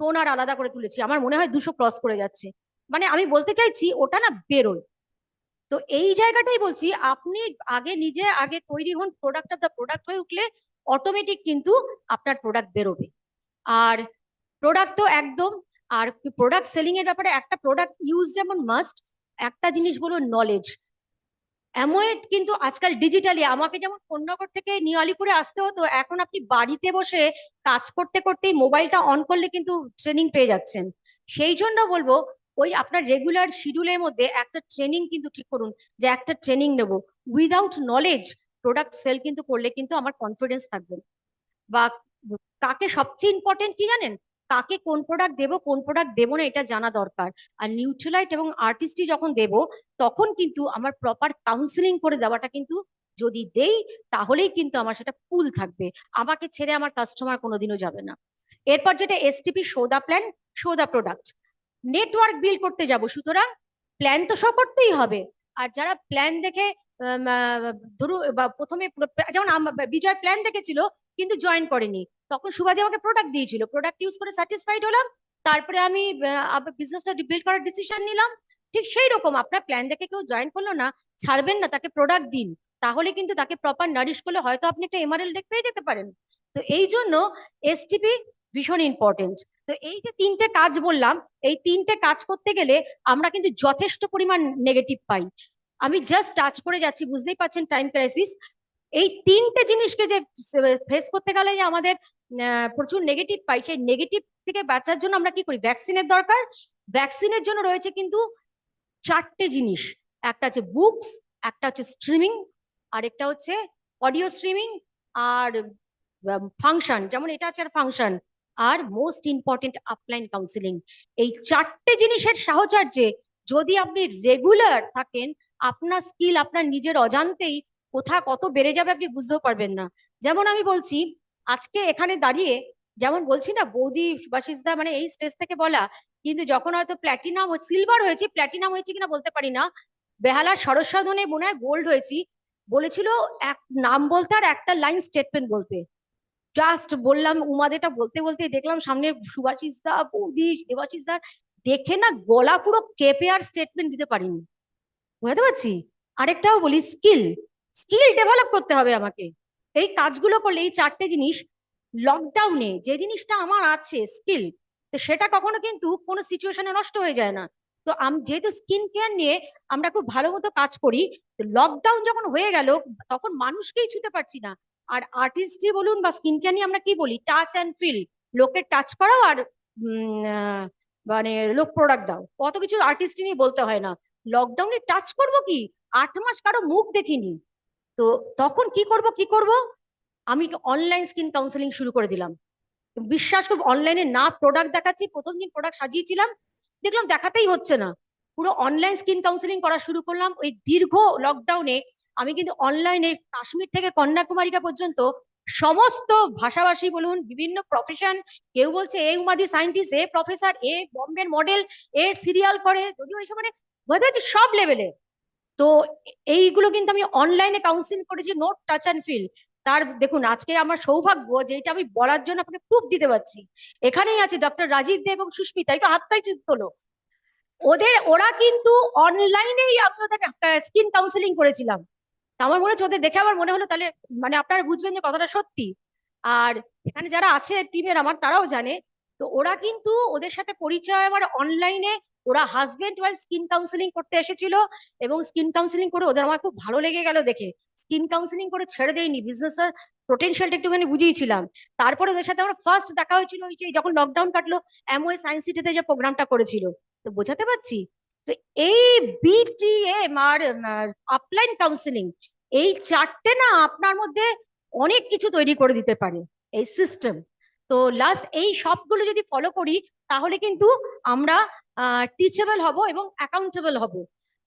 টোনার আলাদা করে তুলেছি। আমার মনে হয় 200 ক্রস করে যাচ্ছে। মানে আমি বলতে চাইছি ওটা না বেরোয়। তো এই জায়গাটাই বলছি, আপনি আগে নিজে আগে তৈরি হন, প্রোডাক্ট অফ দ্য প্রোডাক্ট হয়ে উঠলে অটোমেটিক কিন্তু আপনার প্রোডাক্ট বেরোবে। আর প্রোডাক্ট তো একদম, আর প্রোডাক্ট সেলিং এর ব্যাপারে একটা প্রোডাক্ট ইউজ যেমন মাস্ট, একটা জিনিস বলো নলেজ। অ্যামোয়েড কিন্তু আজকাল ডিজিটালি, আমাকে যেমন কোন্নগর থেকে নিউ আলিপুরে আসতে হতো, এখন আপনি বাড়িতে বসে কাজ করতে করতেই মোবাইলটা অন করলে কিন্তু ট্রেনিং পেয়ে যাচ্ছেন। সেই জন্য বলবো ওই আপনার রেগুলার শিডিউলের মধ্যে একটা ট্রেনিং কিন্তু ঠিক করুন, যে একটা ট্রেনিং নেব। উইদাউট নলেজ প্রোডাক্ট সেল কিন্তু করলে কিন্তু আমার কনফিডেন্স থাকবে না। বা কাকে সবচেয়ে ইম্পর্টেন্ট কি জানেন? কাকে কোন প্রোডাক্ট দেবো কোন প্রোডাক্ট দেবো না এটা জানা দরকার। আর নিউট্রিলাইট এবং আর্টিস্টি যখন দেবো তখন কিন্তু আমার প্রপার কাউন্সিলিং করে দেওয়াটা কিন্তু যদি দেই, তাহলেই কিন্তু আমার সেটা কুল থাকবে। আমাকে ছেড়ে আমার কাস্টমার কোনোদিনও যাবে না। এরপর যেটা STP show the plan, show the product, network build করতে যাব, সুতরাং প্ল্যান তো শো করতেই হবে। আর যারা প্ল্যান দেখে ধরুন বা প্রথমে যেমন বিজয় প্ল্যান দেখেছিল কিন্তু জয়েন করেনি, তখন সুবাদি আমাকে প্রোডাক্ট দিয়েছিল, প্রোডাক্ট ইউজ করে স্যাটিসফাইড হলাম, তারপরে আমি বিজনেসটা বিল্ড করার ডিসিশন নিলাম। ঠিক সেই রকম আপনার প্ল্যান দেখে কেউ জয়েন করলো না, ছাড়বেন না, তাকে প্রোডাক্ট দিন, তাহলে কিন্তু তাকে প্রপার নারিশ করলে হয়তো আপনি একটা এমআরএল ডেক পেয়ে যেতে পারেন। তো এই জন্য এসটিপি ভীষণ ইম্পর্টেন্ট। তো এই যে 3টে কাজ বললাম, এই 3টে কাজ করতে গেলে আমরা কিন্তু যথেষ্ট পরিমাণ নেগেটিভ পাই। আমি জাস্ট টাচ করে যাচ্ছি, বুঝতেই পারছেন টাইম ক্রাইসিস। এই তিনটে জিনিসকে যে ফেস করতে গেলে যে আমাদের প্রচুর নেগেটিভ পাই, সেই নেগেটিভ থেকে বাঁচার জন্য আমরা কি করি, ভ্যাকসিনের দরকার। ভ্যাকসিনের জন্য রয়েছে কিন্তু চারটে জিনিস, একটা হচ্ছে বুকস, একটা হচ্ছে স্ট্রিমিং, আরেকটা হচ্ছে অডিও স্ট্রিমিং, আর ফাংশন, যেমন এটা আছে আর ফাংশন, আর মোস্ট ইম্পর্টেন্ট আপলাইন কাউন্সিলিং। এই চারটে জিনিসের সাহচর্যে যদি আপনি রেগুলার থাকেন, আপনার স্কিল আপনার নিজের অজান্তেই কোথা কত বেড়ে যাবে আপনি বুঝতেও পারবেন না। যেমন আমি বলছি, আজকে এখানে দাঁড়িয়ে যেমন বলছি না, বৌদি সুভাষিসদা মানে এই স্টেজ থেকে বলা, কিন্তু যখন হয়তো প্ল্যাটিনাম সিলভার হয়েছি, প্ল্যাটিনাম হয়েছি কিনা বলতে পারি না, বেহালার সরস্বধনে মনে হয় গোল্ড হয়েছি, বলেছিল এক নাম বলতে আর একটা লাইন স্টেটমেন্ট বলতে। জাস্ট বললাম উমাদেটা বলতে বলতে দেখলাম সামনে সুভাষিস দা, বৌদি, দেবাশিস দা, দেখে না গলা পুরো কেঁপে আর স্টেটমেন্ট দিতে পারিনি। বুঝতে পারছি। আরেকটাও বলি, স্কিল, স্কিল ডেভেলপ করতে হবে আমাকে। এই কাজগুলো করলে, এই চারটে জিনিস লকডাউনে যে জিনিসটা আমার আছে স্কিল, তো সেটা কখনো কিন্তু কোনো সিচুয়েশনে নষ্ট হয়ে যায় না। তো যেহেতু স্কিন কেয়ার নিয়ে আমরা খুব ভালো মতো কাজ করি, তো লকডাউন যখন হয়ে গেল তখন মানুষকেই ছুতে পারছি না। আর আর্টিস্টই বলুন বা স্কিন কেয়ার নিয়ে আমরা কি বলি, টাচ অ্যান্ড ফিল, লোকের টাচ করাও আর মানে লোক প্রোডাক্ট দাও, কত কিছু আর্টিস্ট নিয়ে বলতে হয় না। লকডাউনে টাচ করব কি, 8 মাস কারো মুখ দেখিনি। তো তখন কি করব, আমি অনলাইন স্কিন কাউন্সেলিং শুরু করে দিলাম। বিশ্বাস করবো, অনলাইনে না প্রোডাক্ট দেখাচ্ছি, প্রথম দিন প্রোডাক্ট সাজিয়েছিলাম, দেখলাম দেখাতেই হচ্ছে না, পুরো অনলাইন স্কিন কাউন্সেলিং করা শুরু করলাম। ওই দীর্ঘ লকডাউনে আমি কিন্তু অনলাইনে কাশ্মীর থেকে কন্যাকুমারিকা পর্যন্ত সমস্ত ভাষাভাষী বলুন, বিভিন্ন প্রফেশন, কেউ বলছে এ উমাদি সায়েন্টিস্ট, এ প্রফেসর, এ বম্বের মডেল, এ সিরিয়াল করে, যদিও এইসব মানে বোঝা যাচ্ছে সব লেভেলে। তো এইগুলো কিন্তু আমি অনলাইনে কাউন্সিল করেছি, নোট টাচ অ্যান্ড ফিল। তার দেখুন আজকে আমার সৌভাগ্য যে এটা আমি বলার জন্য আপনাকে প্রুফ দিতে পারছি। এখানেই আছে ডক্টর রাজীব দে এবং সুস্মিতা, একটু হাতটাই তোলো। ওরা কিন্তু অনলাইনেই আমি ওদের স্কিন কাউন্সিলিং করেছিলাম। তা আমার মনে হচ্ছে ওদের দেখে আমার মনে হলো তাহলে মানে আপনারা বুঝবেন যে কথাটা সত্যি। আর এখানে যারা আছে টিমের আমার, তারাও জানে। তো ওরা কিন্তু ওদের সাথে পরিচয় আমার অনলাইনে, ওরা হাজবেন্ড ওয়াইফ স্কিন কাউন্সিলিং করতে এসেছিল, এবং স্কিন কাউন্সিলিং করে ওদের আমার খুব ভালো লেগে গেল দেখে। স্কিন কাউন্সিলিং করে ছেড়ে দেয়নি, বিজনেসের পোটেনশিয়ালটা একটুখানি বুঝিয়েছিলাম। তারপরে ওদের সাথে আমার ফার্স্ট দেখা হয়েছিল ওই যে যখন লকডাউন কাটলো, অ্যামওয়ে সায়েন্স সিটিতে যে প্রোগ্রামটা করেছিল। তো বোঝাতে পারছি। তো এই বিটিএম আর আপলাইন কাউন্সিলিং, এই চারটে না আপনার মধ্যে অনেক কিছু তৈরি করে দিতে পারে এই সিস্টেম। তো লাস্ট এই সবগুলো যদি ফলো করি, তাহলে কিন্তু আমরা টিচেবল হব এবং অ্যাকাউন্টেবল হব।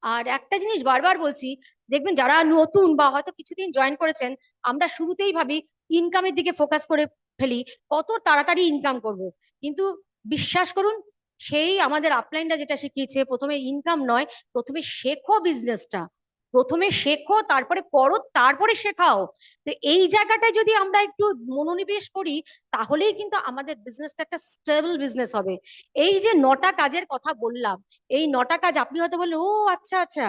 আর একটা জিনিস বারবার বলছি, দেখবেন যারা নতুন বা হয়তো কিছুদিন জয়েন করেছেন, আমরা শুরুতেই ভাবি ইনকামের দিকে ফোকাস করে ফেলি, কত তাড়াতাড়ি ইনকাম করব। কিন্তু বিশ্বাস করুন, সেই আমাদের আপলাইনটা যেটা শিখিয়েছে, প্রথমে ইনকাম নয়, প্রথমে শেখো বিজনেসটা, প্রথমে শেখো, তারপরে করো, তারপরে শেখাও। তো এই জায়গাটায় যদি আমরা একটু মনোনিবেশ করি, তাহলেই কিন্তু আমাদের বিজনেসটা একটা স্টেবল বিজনেস হবে। এই যে 9টা কাজের কথা বললাম, এই 9টা কাজ আপনি হয়তো বললেন ও আচ্ছা আচ্ছা,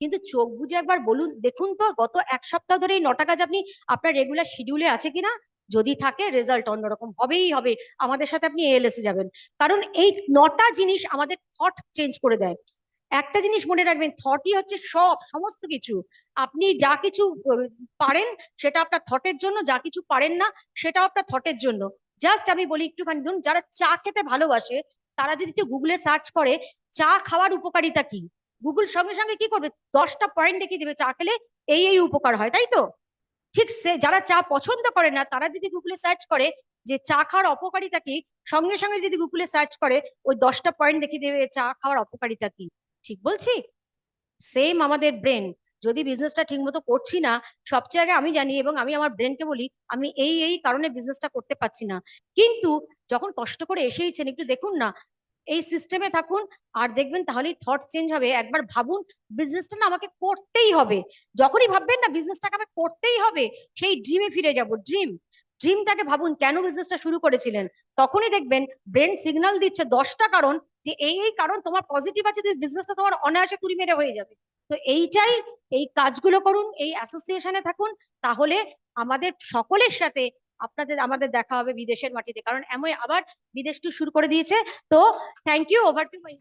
কিন্তু চোখ বুজে একবার বলুন, দেখুন তো গত 1 সপ্তাহ ধরে এই 9টা কাজ আপনি আপনার রেগুলার শিডিউলে আছে কিনা। যদি থাকে, রেজাল্ট অন্যরকম হবেই হবে। আমাদের সাথে আপনি এএলএস এ যাবেন, কারণ এই 9টা জিনিস আমাদের থট চেঞ্জ করে দেয়। একটা জিনিস মনে রাখবেন, থটই হচ্ছে সমস্ত কিছু। আপনি যা কিছু পারেন সেটা আপনার থটের জন্য, যা কিছু পারেন না সেটাও আপনার থটের জন্য। জাস্ট আমি বলি একটুখানি, ধরুন যারা চা খেতে ভালোবাসে, তারা যদি একটু গুগলে সার্চ করে চা খাওয়ার উপকারিতা কি, গুগল সঙ্গে সঙ্গে কি করবে, 10টা পয়েন্ট দেখিয়ে দেবে চা খেলে এই উপকার হয়, তাই তো? ঠিক সে যারা চা পছন্দ করে না, তারা যদি গুগলে সার্চ করে যে চা খাওয়ার অপকারিতা কি, সঙ্গে সঙ্গে যদি গুগলে সার্চ করে ওই 10টা পয়েন্ট দেখিয়ে দেবে চা খাওয়ার অপকারিতা কি। ঠিক বলছি? সেম আমাদের ব্রেন, যদি বিজনেসটা ঠিক মতো করছি না, সবচেয়ে আগে আমি জানি এবং আমি আমার ব্রেনকে বলি আমি এই কারণে বিজনেসটা করতে পারছি না। কিন্তু যখন কষ্ট করে এসেইছেন, একটু দেখুন না, এই সিস্টেমে থাকুন, আর দেখবেন তাহলেই থট চেঞ্জ হবে। একবার ভাবুন বিজনেসটা না আমাকে করতেই হবে, যখনই ভাববেন না বিজনেসটাকে আমাকে করতেই হবে, সেই ড্রিমে ফিরে যাব। ড্রিমটাকে ভাবুন কেন বিজনেসটা শুরু করেছিলেন, তখনই দেখবেন ব্রেন সিগন্যাল দিচ্ছে 10টা কারণ, যে এই কারণ তোমার পজিটিভ আছে, তুমি বিজনেসটা তোমার অনায়াসে তুড়ি মেরে হয়ে যাবে। তো এইটাই, এই কাজগুলো করুন, এই অ্যাসোসিয়েশনে থাকুন, তাহলে আমাদের সকলের সাথে আমাদের দেখা হবে বিদেশের মাটিতে, কারণ এমন আবার বিদেশ টু শুরু করে দিয়েছে। তো thank you, over to my.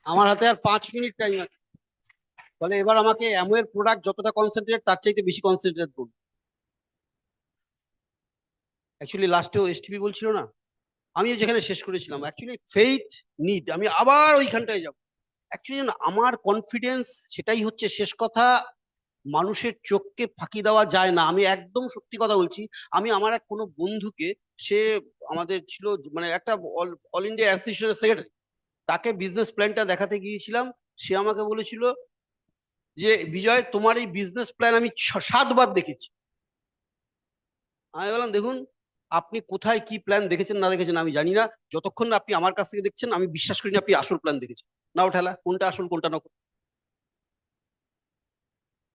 আমার হাতে আর 5 মিনিট টাইম আছে। তাহলে এবার আমাকে অ্যামওয়ের প্রোডাক্ট যতটা কনসেন্ট্রেট তার চাইতে বেশি কনসেন্ট্রেট করুন। অ্যাকচুয়ালি লাস্টেও এসটিপি বলছিল না, আমিও যেখানে শেষ করেছিলাম অ্যাকচুয়ালি ফেইথ নিড, আমি আবার ওইখানটায় যাব। অ্যাকচুয়ালি আমার কনফিডেন্স, সেটাই হচ্ছে শেষ কথা। মানুষের চোখকে ফাঁকি দেওয়া যায় না, আমি একদম সত্যি কথা বলছি। আমি আমার এক কোনো বন্ধুকে, সে আমাদের ছিল মানে একটা অল ইন্ডিয়া অ্যাসোসিয়েশনের সেক্রেটারি, তাকে বিজনেস প্ল্যানটা দেখাতে গিয়েছিলাম। সে আমাকে বলেছিল যে বিজয়, তোমার এই বিজনেস প্ল্যান আমি 7 বার দেখেছি। আমি বললাম দেখুন, আপনি কোথায় কি প্ল্যান দেখেছেন না দেখেছেন আমি জানি না, যতক্ষণ না আপনি আমার কাছ থেকে দেখছেন আমি বিশ্বাস করি না আপনি আসল প্ল্যান দেখেছেন। না ওঠালা কোনটা আসল কোনটা নকল।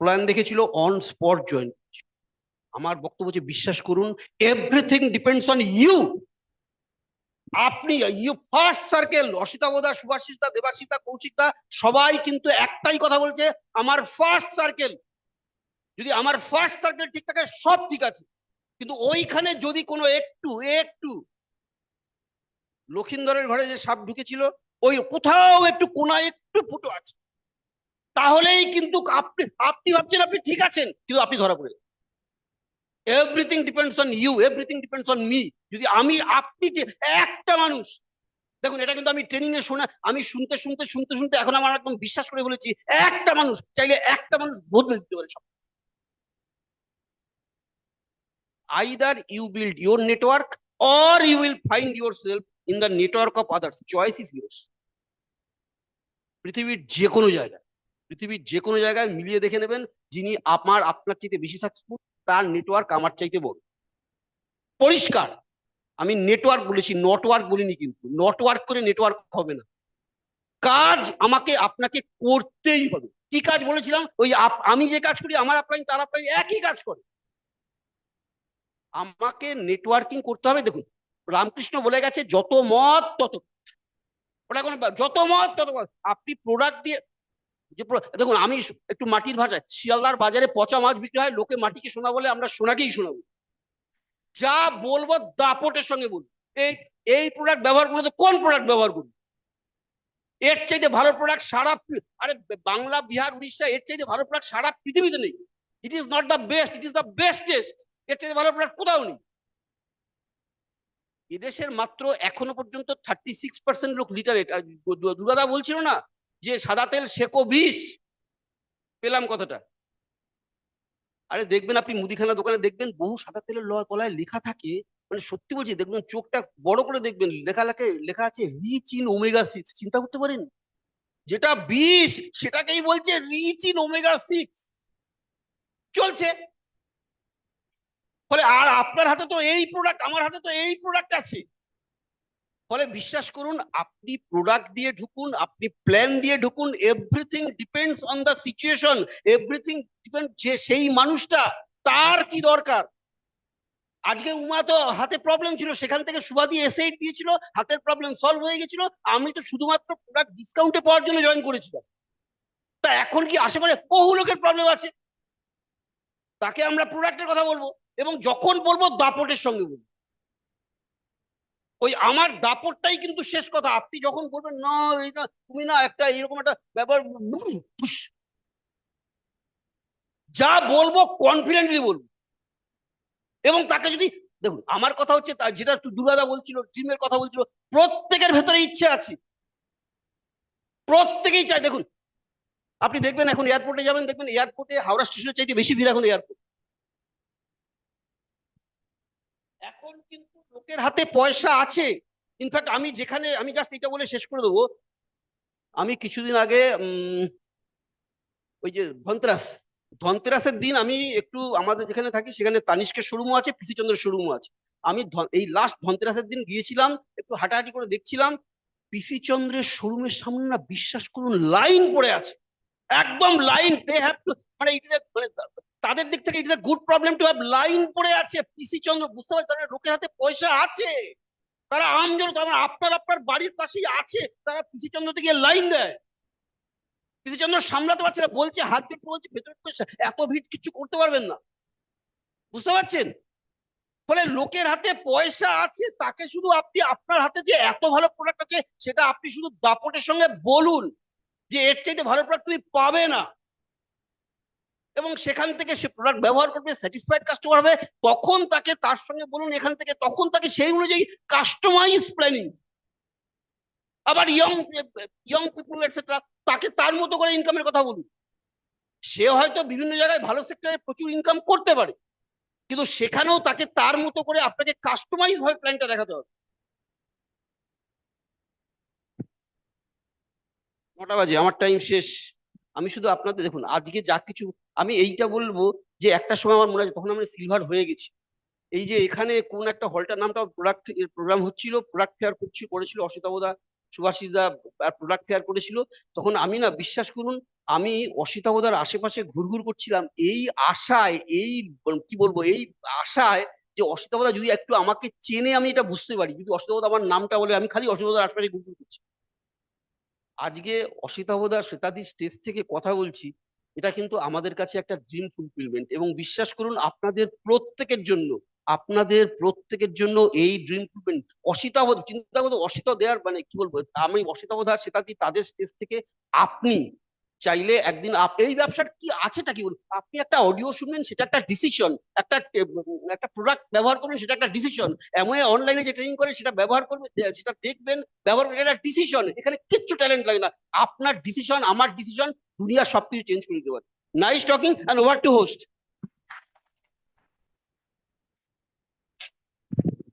প্ল্যান দেখেছিল, অন স্পট জয়েন। আমার বক্তব্য হচ্ছে বিশ্বাস করুন, এভরিথিং ডিপেন্ডস অন ইউ। আপনি ইউ ফার্স্ট সার্কেল, অসিতা বোধা, সুভাষিসদা, দেবাশিসদা, কৌশিকদা সবাই কিন্তু একটাই কথা বলছে, আমার ফার্স্ট সার্কেল। যদি আমার ফার্স্ট সার্কেল ঠিক থাকে সব ঠিক আছে, কিন্তু ওইখানে যদি কোনো একটু একটু লক্ষিন্দরের ঘরে যে সাপ ঢুকেছিল, ওই কোথাও একটু কোনায় একটু ফুটো আছে, তাহলেই কিন্তু আপনি আপনি ভাবছেন আপনি ঠিক আছেন, কিন্তু আপনি ধরা পড়ে। Everything depends on you, everything depends on me. যদি আমি আপনি একটা মানুষ, দেখুন এটা কিন্তু আমি ট্রেনিং এ শোনা, আমি শুনতে শুনতে শুনতে শুনতে এখন আমার একদম বিশ্বাস করে বলেছি, একটা মানুষ চাইলে একটা মানুষ বদলে দিতে পারে সব। Either you build your network or you will find yourself in the network of others, choice is yours. পৃথিবীর যে কোনো জায়গায়, পৃথিবীর যে কোনো জায়গায় মিলিয়ে দেখে নেবেন, যিনি আপনার চাইতে বেশি সাকসেসফুল তার নেটওয়ার্ক আমার চাইতে বড়। পরিষ্কার। আমি নেটওয়ার্ক বলেছি, নটওয়ার্ক বলিনি, কিন্তু নটওয়ার্ক করে নেটওয়ার্ক হবে না। কাজ আমাকে আপনাকে করতেই হবে। কি কাজ বলেছিলাম? ওই আমি যে কাজ করি, আমার আপলাইন তার আপলাইন একই কাজ করে। আমাকে নেটওয়ার্কিং করতে হবে। দেখুন রামকৃষ্ণ বলে গেছে, যত মত তত, ওটা কোনো যত মত তত। আপনি প্রোডাক্ট দিয়ে যে দেখুন, আমি একটু মাটির ভাষায়, শিয়ালদার বাজারে পচা মাছ বিক্রি হয়, লোকে মাটিকে সোনা বলে, আমরা সোনাকেই শোনাবো। যা বলবো দাপটের সঙ্গে বলবো। এই এই প্রোডাক্ট ব্যবহার করলে তো কোন প্রোডাক্ট ব্যবহার করবো? এর চাইতে ভালো প্রোডাক্ট সারা, আরে বাংলা, বিহার, উড়িষ্যা, এর চাইতে ভালো প্রোডাক্ট সারা পৃথিবীতে নেই। It is not the best, it is the bestest. এর চাইতে ভালো প্রোডাক্ট কোথাও নেই। এদেশের মাত্র এখনো পর্যন্ত 36% লোক লিটারেট। দুর্গাদা বলছিল না যে সাদা তেল সেকো বিষ, পেলাম কথাটা। আরে দেখবেন আপনি মুদিখানা দোকানে দেখবেন বহু সাদা তেলের তলায় লেখা থাকে, মানে সত্যি বলছি, দেখবেন চোখটা বড় করে দেখবেন, লেখা আছে রিচ ইন ওমেগা 6। চিন্তা করতে পারেন, যেটা বিষ সেটাকেই বলছে রিচ ইন ওমেগা 6। চলছে। ফলে আর আপনার হাতে তো এই প্রোডাক্ট, আমার হাতে তো এই প্রোডাক্ট আছে। ফলে বিশ্বাস করুন, আপনি প্রোডাক্ট দিয়ে ঢুকুন, আপনি প্ল্যান দিয়ে ঢুকুন, everything depends on the situation, everything depend, যে সেই মানুষটা তার কি দরকার। আজকে উমা তো হাতে প্রবলেম ছিল, সেখান থেকে সুবাদি এসএইট দিয়েছিল, হাতের প্রবলেম সলভ হয়ে গেছিল। আমি তো শুধুমাত্র প্রোডাক্ট ডিসকাউন্টে পাওয়ার জন্য জয়েন করেছিলাম। তা এখন কি আশেপাশে বহু লোকের প্রবলেম আছে, তাকে আমরা প্রোডাক্টের কথা বলবো, এবং যখন বলবো দাপটের সঙ্গে বলবো। ওই আমার দাপটটাই কিন্তু শেষ কথা। আপনি যখন বলবেন না এইটা তুমি না একটা এরকম একটা ব্যাপার, যা বলবো কনফিডেন্টলি বলবো। এবং তাকে যদি, দেখুন আমার কথা হচ্ছে যেটা দুর্গাদা বলছিল, টিমের কথা বলছিল, প্রত্যেকের ভেতরে ইচ্ছে আছে, প্রত্যেকেই চায়। দেখুন আপনি দেখবেন এখন এয়ারপোর্টে যাবেন, দেখবেন এয়ারপোর্টে হাওড়া স্টেশনের চাইতে বেশি ভিড় এখন এয়ারপোর্ট। এখন কিন্তু লোকের হাতে পয়সা আছে। ইনফ্যাক্ট আমি জাস্ট এটা বলে শেষ করে দেবো। আমি কিছুদিন আগে ওই যে ধনতেরাসের দিন আমি একটু আমাদের যেখানে থাকি সেখানে তানিষ্কের শোরুমও আছে, পিসি চন্দ্রের শোরুমও আছে। আমি এই লাস্ট ধনতেরাসের দিন গিয়েছিলাম, একটু হাঁটাহাঁটি করে দেখছিলাম, পিসি চন্দ্রের শোরুমের সামনে না বিশ্বাস করুন লাইন পড়ে আছে, একদম লাইন। দে হ্যাভ টু, মানে মানে তাদের দিক থেকে it is a good problem to have, line পড়ে আছে পিসি চন্দ্র। বুঝতে পারছি তারা লোকের হাতে পয়সা আছে, তারা আমজন, আপনার আপনার বাড়ির পাশেই আছে, তারা পিসি চন্দ্রতে গিয়ে লাইন দেয়। পিসি চন্দ্র সামলাতে পারছে না, বলছে হাত ধরে বলছে ভেতরে এত ভিড় কিছু করতে পারবেন না। বুঝতে পারছেন? ফলে লোকের হাতে পয়সা আছে, তাকে শুধু আপনি আপনার হাতে যে এত ভালো প্রোডাক্ট আছে সেটা আপনি শুধু দাপটের সঙ্গে বলুন যে এর চাইতে ভালো প্রোডাক্ট তুমি পাবে না। এবং সেখান থেকে সে প্রোডাক্ট ব্যবহার করবে, স্যাটিসফাইড কাস্টমার হবে, তখন তাকে তার সঙ্গে বলুন এখান থেকে, তখন তাকে সেই অনুযায়ী কাস্টমাইজ প্ল্যানিং। আবার ইয়ং পিপুল এটসেট্রা, তাকে তার মতো করে ইনকামের কথা বলুন। সে হয়তো বিভিন্ন জায়গায় ভালো সেক্টরে প্রচুর ইনকাম করতে পারে, কিন্তু সেখানেও তাকে তার মতো করে আপনাকে কাস্টমাইজ ভাবে প্ল্যানটা দেখাতে হবে। 9টা বাজে, আমার টাইম শেষ। আমি শুধু আপনাদের দেখুন আজকে যা কিছু আমি এইটা বলবো যে একটা সময় আমার মনে আছে তখন আমরা সিলভার হয়ে গেছি। এই যে এখানে কোন একটা হলটার নামটা প্রোডাক্ট প্রোগ্রাম হচ্ছিল, প্রোডাক্ট ফেয়ার করেছিল অসিতাবদা, সুভাষিসদা প্রোডাক্ট ফেয়ার করেছিল। তখন আমি না, বিশ্বাস করুন, আমি অসিতাবদার আশেপাশে ঘুরঘুর করছিলাম এই আশায়, এই কি বলবো, এই আশায় যে অসিতাবদা যদি একটু আমাকে চেনে, আমি এটা বুঝতে পারি, যদি অসিতাবদা আমার নামটা বলে, আমি খালি অসিতাবদার আশেপাশে ঘুরঘুর করছি। আজকে অসিতাবদা শ্বেতাদি স্টেজ থেকে কথা বলছি, এটা কিন্তু আমাদের কাছে একটা ড্রিম ফুলফিলমেন্ট। এবং বিশ্বাস করুন আপনাদের প্রত্যেকের জন্য এই ড্রিম ফুলফিলমেন্ট। অসিতাবদ চিন্তা করুন, অসিতা দেয়ার মানে কি বলবো, আমি অসিতাবদা শ্বেতাদি তাদের স্টেজ থেকে আপনি চাইলে একদিন এই ব্যবসার কি আছেটা কি বলুন, আপনি একটা অডিও শুনবেন, সেটা একটা ডিসিশন, একটা প্রোডাক্ট ব্যবহার করবেন, সেটা একটা ডিসিশন, এমন অনলাইনে যে ট্রেনিং করে সেটা ব্যবহার করবে, সেটা দেখবেন, ব্যবহার করবেন, এটা ডিসিশন। এখানে কিচ্ছু ট্যালেন্ট লাগে না, আপনার ডিসিশন, আমার ডিসিশন দুনিয়া সবকিছু চেঞ্জ করে দিতে পারে। Nice talking, and over two host.